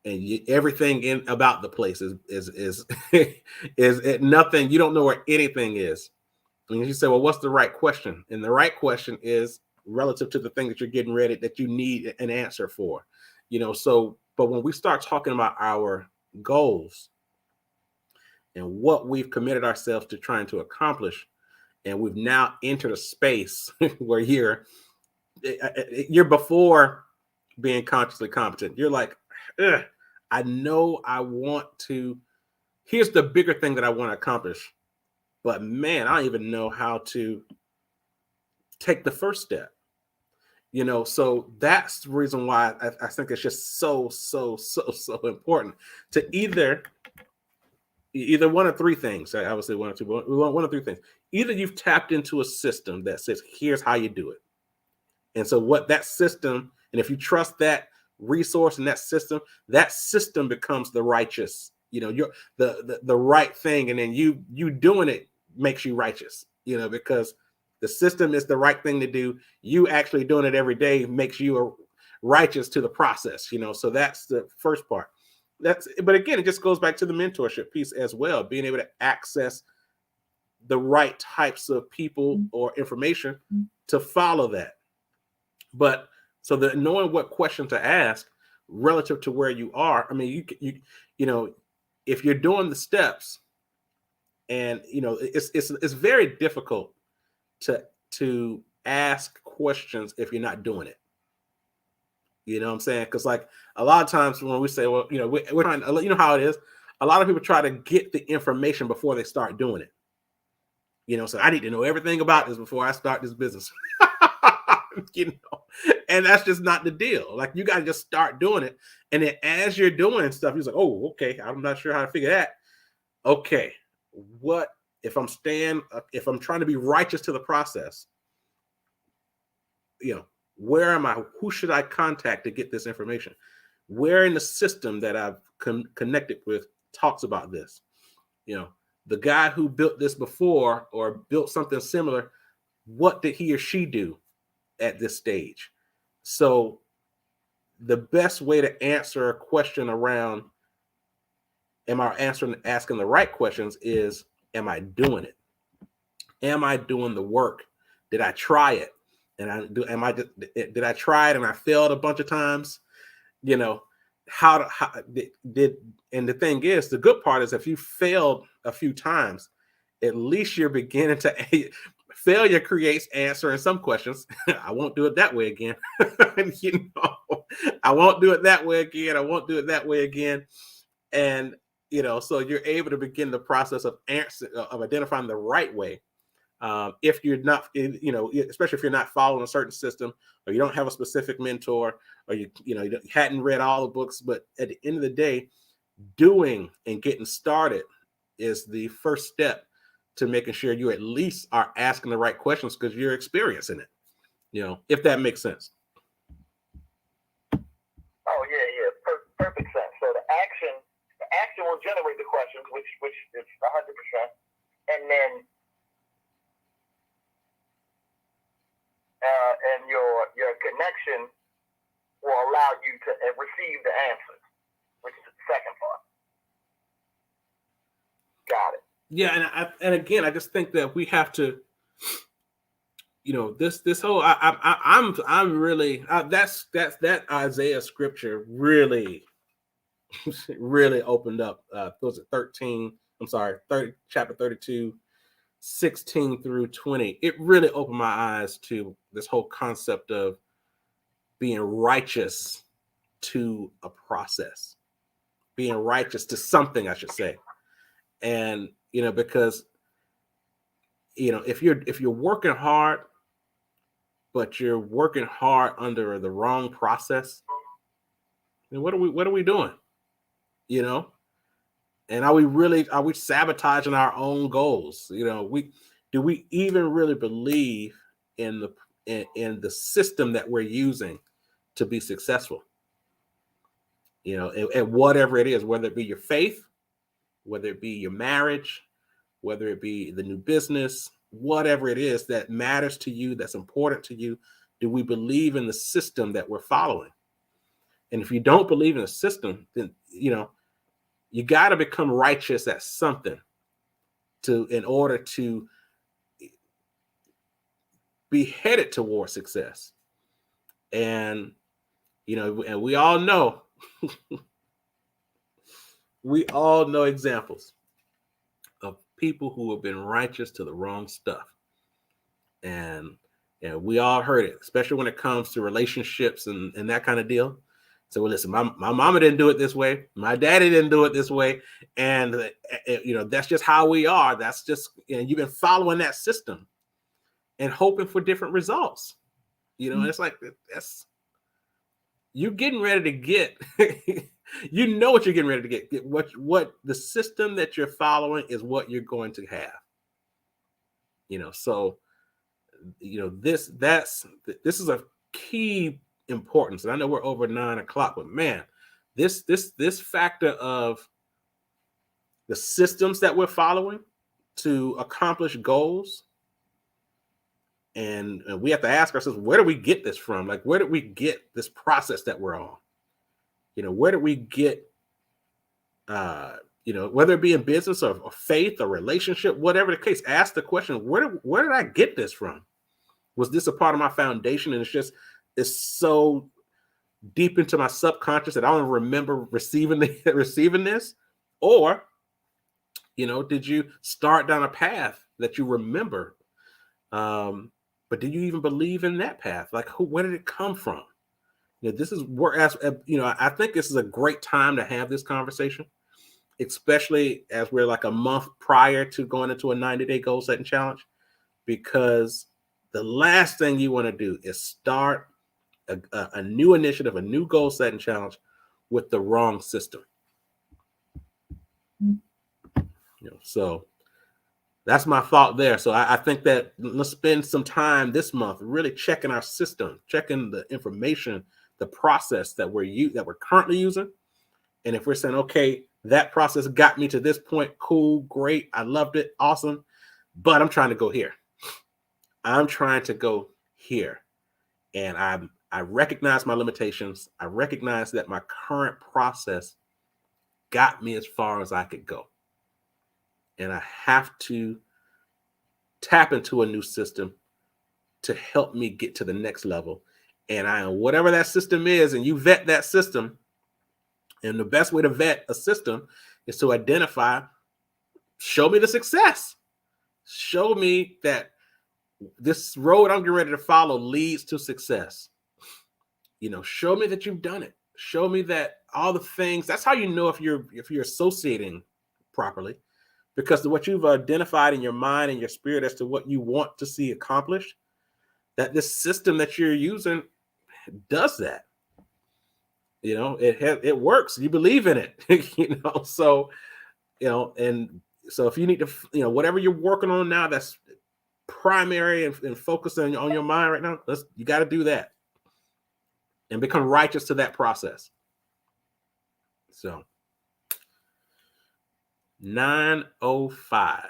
and everything in about the place is nothing. You don't know where anything is. And you say, well, what's the right question? And the right question is relative to the thing that you're getting ready, that you need an answer for, you know. So, but when we start talking about our goals and what we've committed ourselves to trying to accomplish, and we've now entered a space where you're before being consciously competent. You're like, ugh, I know I want to. Here's the bigger thing that I want to accomplish, but man, I don't even know how to take the first step. You know, so that's the reason why I think it's just so important to either one of three things. I would say one or two, but one of three things. Either you've tapped into a system that says, here's how you do it. And so what that system, and if you trust that resource and that system becomes the righteous, you know, you're the right thing. And then you doing it makes you righteous, you know, because the system is the right thing to do. You actually doing it every day makes you righteous to the process, you know. So that's the first part. But again, it just goes back to the mentorship piece as well, being able to access the right types of people or information to follow that. But so that knowing what question to ask relative to where you are, I mean, you know, if you're doing the steps, and you know, it's very difficult to ask questions if you're not doing it. You know what I'm saying? Because like a lot of times when we say, well, you know, we're trying to, you know how it is. A lot of people try to get the information before they start doing it. You know, so I need to know everything about this before I start this business. You know, and that's just not the deal. Like you got to just start doing it, and then as you're doing stuff, you're like, oh, okay, I'm not sure how to figure that. Okay, what if I'm trying to be righteous to the process? You know, where am I? Who should I contact to get this information? Where in the system that I've connected with talks about this? You know, the guy who built this before or built something similar, what did he or she do at this stage? So the best way to answer a question around am I asking the right questions is, am I doing it? Am I doing the work? Did I try it? And did I try it and I failed a bunch of times? You know, how did and the thing is, the good part is if you failed a few times, at least you're beginning to failure creates answer in some questions. I won't do it that way again. You know, I won't do it that way again. I won't do it that way again. And you know, so you're able to begin the process of identifying the right way. If you're not, you know, especially if you're not following a certain system, or you don't have a specific mentor, or you hadn't read all the books, but at the end of the day, doing and getting started is the first step to making sure you at least are asking the right questions because you're experiencing it. You know, if that makes sense. Oh yeah, perfect sense. So the action will generate the questions, which is 100%, and then and your connection will allow you to receive the answers, which is the second part. Got it. Yeah, and again, I just think that we have to, you know, this whole I'm really that Isaiah scripture really really opened up. Was it 13? I'm sorry, 30 chapter 32. 16 through 20, it really opened my eyes to this whole concept of being righteous to a process, being righteous to something, I should say. And, you know, because, you know, if you're working hard, but you're working hard under the wrong process, then what are we doing? You know? And are we sabotaging our own goals? You know, do we even really believe in the system that we're using to be successful? You know, and whatever it is, whether it be your faith, whether it be your marriage, whether it be the new business, whatever it is that matters to you, that's important to you, do we believe in the system that we're following? And if you don't believe in a system, then you got to become righteous at something in order to be headed towards success. And and we all know examples of people who have been righteous to the wrong stuff. And we all heard it, especially when it comes to relationships and that kind of deal. So, well, listen, my mama didn't do it this way. My daddy didn't do it this way. And, that's just how we are. That's just, you've been following that system and hoping for different results. It's like, you're getting ready to get, what you're getting ready to get. What the system that you're following is what you're going to have. So, this is a key importance. And I know we're over 9 o'clock, but man, this factor of the systems that we're following to accomplish goals. And we have to ask ourselves, where do we get this from? Like, where did we get this process that we're on? Where did we get, whether it be in business or faith or relationship, whatever the case, ask the question, where did I get this from? Was this a part of my foundation? And it's so deep into my subconscious that I don't remember receiving this? Or, did you start down a path that you remember? But did you even believe in that path? Like, where did it come from? This is where, I think this is a great time to have this conversation, especially as we're like a month prior to going into a 90-day goal setting challenge, because the last thing you want to do is start a new initiative, a new goal setting challenge with the wrong system. So that's my thought there. So I think that let's spend some time this month really checking our system, checking the information, the process that we're currently using. And if we're saying, okay, that process got me to this point, cool, great, I loved it, awesome, but I'm trying to go here. I'm trying to go here. And I recognize my limitations. I recognize that my current process got me as far as I could go. And I have to tap into a new system to help me get to the next level. And whatever that system is, and you vet that system. And the best way to vet a system is to identify, show me the success. Show me that this road I'm getting ready to follow leads to success. Show me that you've done it. Show me that all the things, that's how you know if you're associating properly, because what you've identified in your mind and your spirit as to what you want to see accomplished, that this system that you're using does that. It works. You believe in it, so, and so if you need to, whatever you're working on now, that's primary and focusing on your mind right now, you got to do that and become righteous to that process. So 9:05.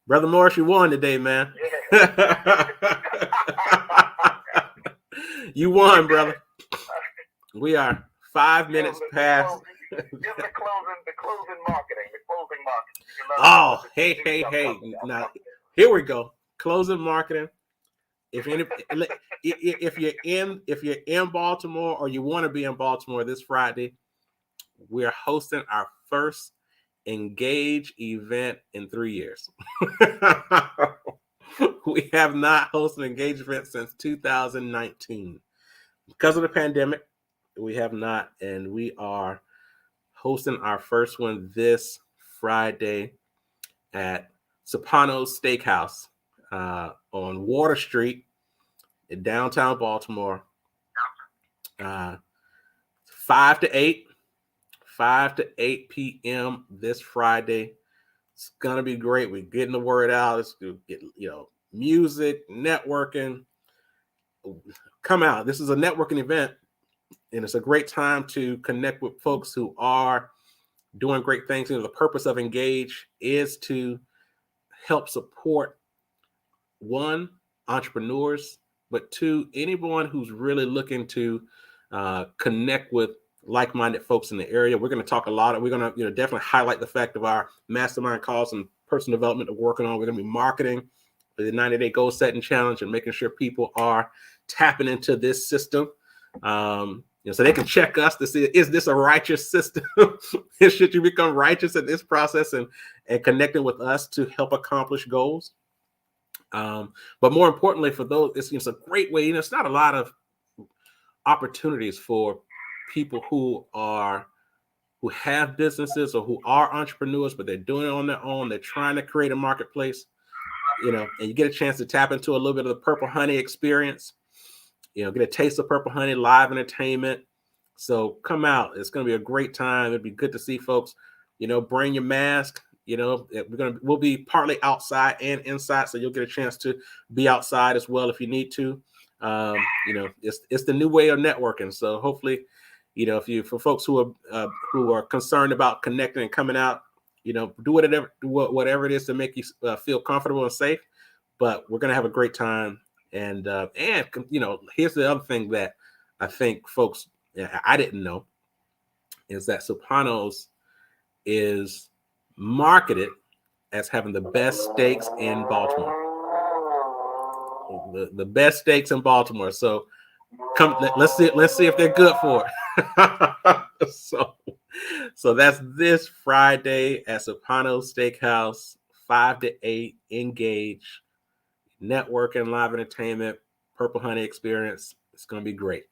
Brother Morris, you won today, man. You won, brother. We are 5 minutes past. Give the closing marketing. Oh, hey. Now, here we go. Closing marketing. If you're in Baltimore or you want to be in Baltimore this Friday, we're hosting our first Engage event in 3 years. We have not hosted an Engage event since 2019. Because of the pandemic, we have not, and we are hosting our first one this Friday at Soprano's Steakhouse on Water Street in downtown Baltimore. 5 to 8 p.m. this Friday. It's gonna be great. We're getting the word out. It's gonna get music, networking. Come out. This is a networking event, and it's a great time to connect with folks who are doing great things. The purpose of Engage is to help support entrepreneurs but two, anyone who's really looking to connect with like-minded folks in the area. We're going to talk a lot. We're going to, definitely highlight the fact of our mastermind calls and personal development that we're working on. We're going to be marketing the 90-day goal setting challenge and making sure people are tapping into this system. So they can check us to see, is this a righteous system? Should you become righteous in this process and connecting with us to help accomplish goals? But more importantly, for those, it's a great way. It's not a lot of opportunities for people who have businesses or who are entrepreneurs, but they're doing it on their own. They're trying to create a marketplace, and you get a chance to tap into a little bit of the Purple Honey experience, get a taste of Purple Honey, live entertainment. So come out. It's going to be a great time. It'd be good to see folks, bring your mask. We'll be partly outside and inside, so you'll get a chance to be outside as well if you need to. It's the new way of networking. So hopefully, for folks who are concerned about connecting and coming out, do whatever it is to make you feel comfortable and safe. But we're gonna have a great time. And here's the other thing that I think folks I didn't know is that Sopranos is marketed as having the best steaks in Baltimore. The best steaks in Baltimore. So let's see if they're good for it. So that's this Friday at Sopranos Steakhouse, 5 to 8. Engage, networking, live entertainment, Purple Honey experience. It's going to be great.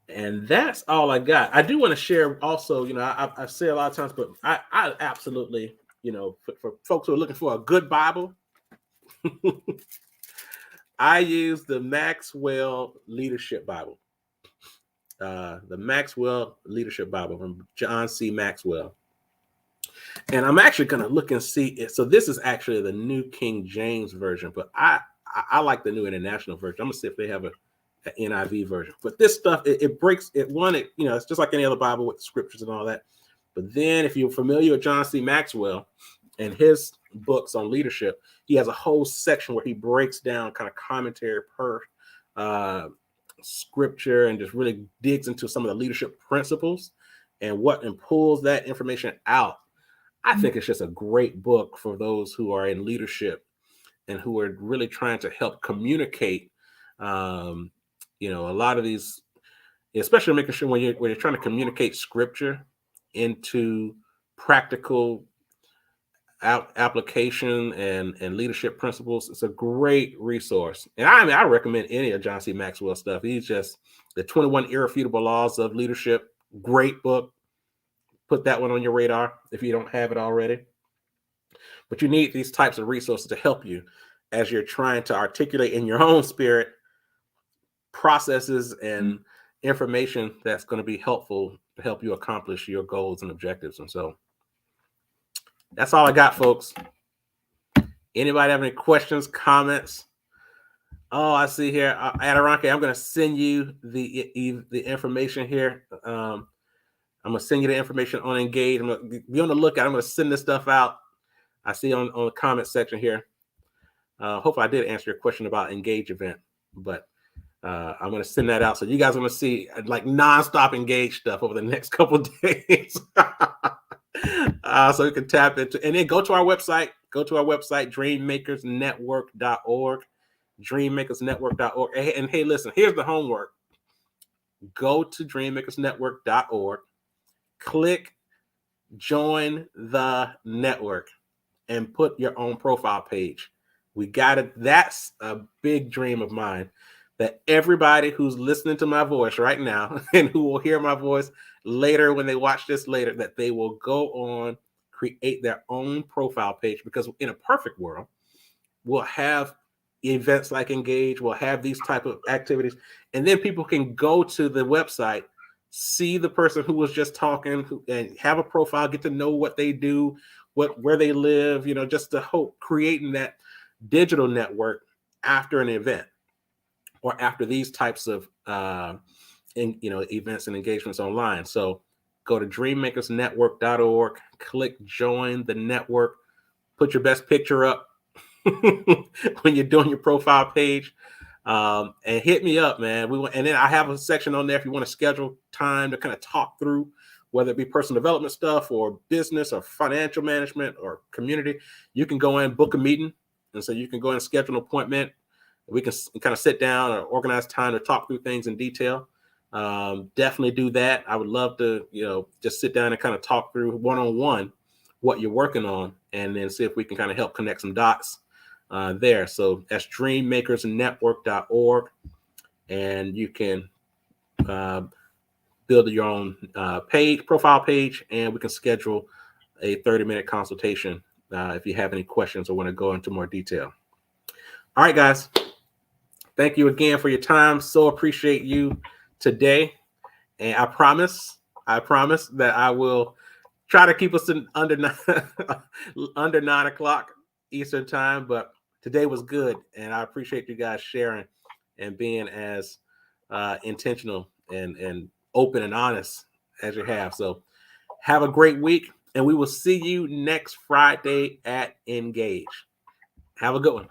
And that's all I got. I do want to share also, I say a lot of times, but I absolutely, for folks who are looking for a good Bible, I use the Maxwell Leadership Bible. The Maxwell Leadership Bible from John C. Maxwell. And I'm actually going to look and see it. So this is actually the New King James Version, but I like the New International Version. I'm going to see if they have an NIV version. But this stuff, it breaks it. It's just like any other Bible with scriptures and all that. But then if you're familiar with John C. Maxwell and his books on leadership, he has a whole section where he breaks down kind of commentary per scripture and just really digs into some of the leadership principles and pulls that information out. I think it's just a great book for those who are in leadership and who are really trying to help communicate. A lot of these, especially making sure when you're trying to communicate scripture into practical application and leadership principles. It's a great resource. And I recommend any of John C. Maxwell stuff. He's just the 21 Irrefutable Laws of Leadership. Great book. Put that one on your radar if you don't have it already. But you need these types of resources to help you as you're trying to articulate in your own spirit processes and information that's going to be helpful to help you accomplish your goals and objectives. And so that's all I got, folks. Anybody have any questions, comments? Oh, I see here. Adirante, I'm going to send you the information here. I'm going to send you the information on Engage. I'm going to be on the lookout. I'm going to send this stuff out. I see on the comment section here. Hopefully I did answer your question about Engage event, but I'm going to send that out. So you guys are going to see like nonstop Engage stuff over the next couple of days. So you can tap into, and then go to our website, dreammakersnetwork.org, dreammakersnetwork.org. And hey, listen, here's the homework. Go to dreammakersnetwork.org, click join the network, and put your own profile page. We got it. That's a big dream of mine, that everybody who's listening to my voice right now and who will hear my voice later when they watch this later, that they will go on, create their own profile page, because in a perfect world, we'll have events like Engage, we'll have these type of activities, and then people can go to the website, see the person who was just talking and have a profile, get to know what they do, where they live, just to hope creating that digital network after an event or after these types of events and engagements online. So go to dreammakersnetwork.org, click join the network, put your best picture up, when you're doing your profile page. And hit me up, man. And then I have a section on there if you want to schedule time to kind of talk through whether it be personal development stuff or business or financial management or community. You can go in, book a meeting, and so you can go in and schedule an appointment. We can kind of sit down or organize time to talk through things in detail. Definitely do that. I would love to, just sit down and kind of talk through one-on-one what you're working on, and then see if we can kind of help connect some dots there. So that's dreammakersnetwork.org, and you can build your own profile page, and we can schedule a 30-minute consultation if you have any questions or want to go into more detail. All right, guys. Thank you again for your time. So appreciate you today. And I promise that I will try to keep us under 9 o'clock Eastern time. But today was good. And I appreciate you guys sharing and being as intentional and open and honest as you have. So have a great week. And we will see you next Friday at Engage. Have a good one.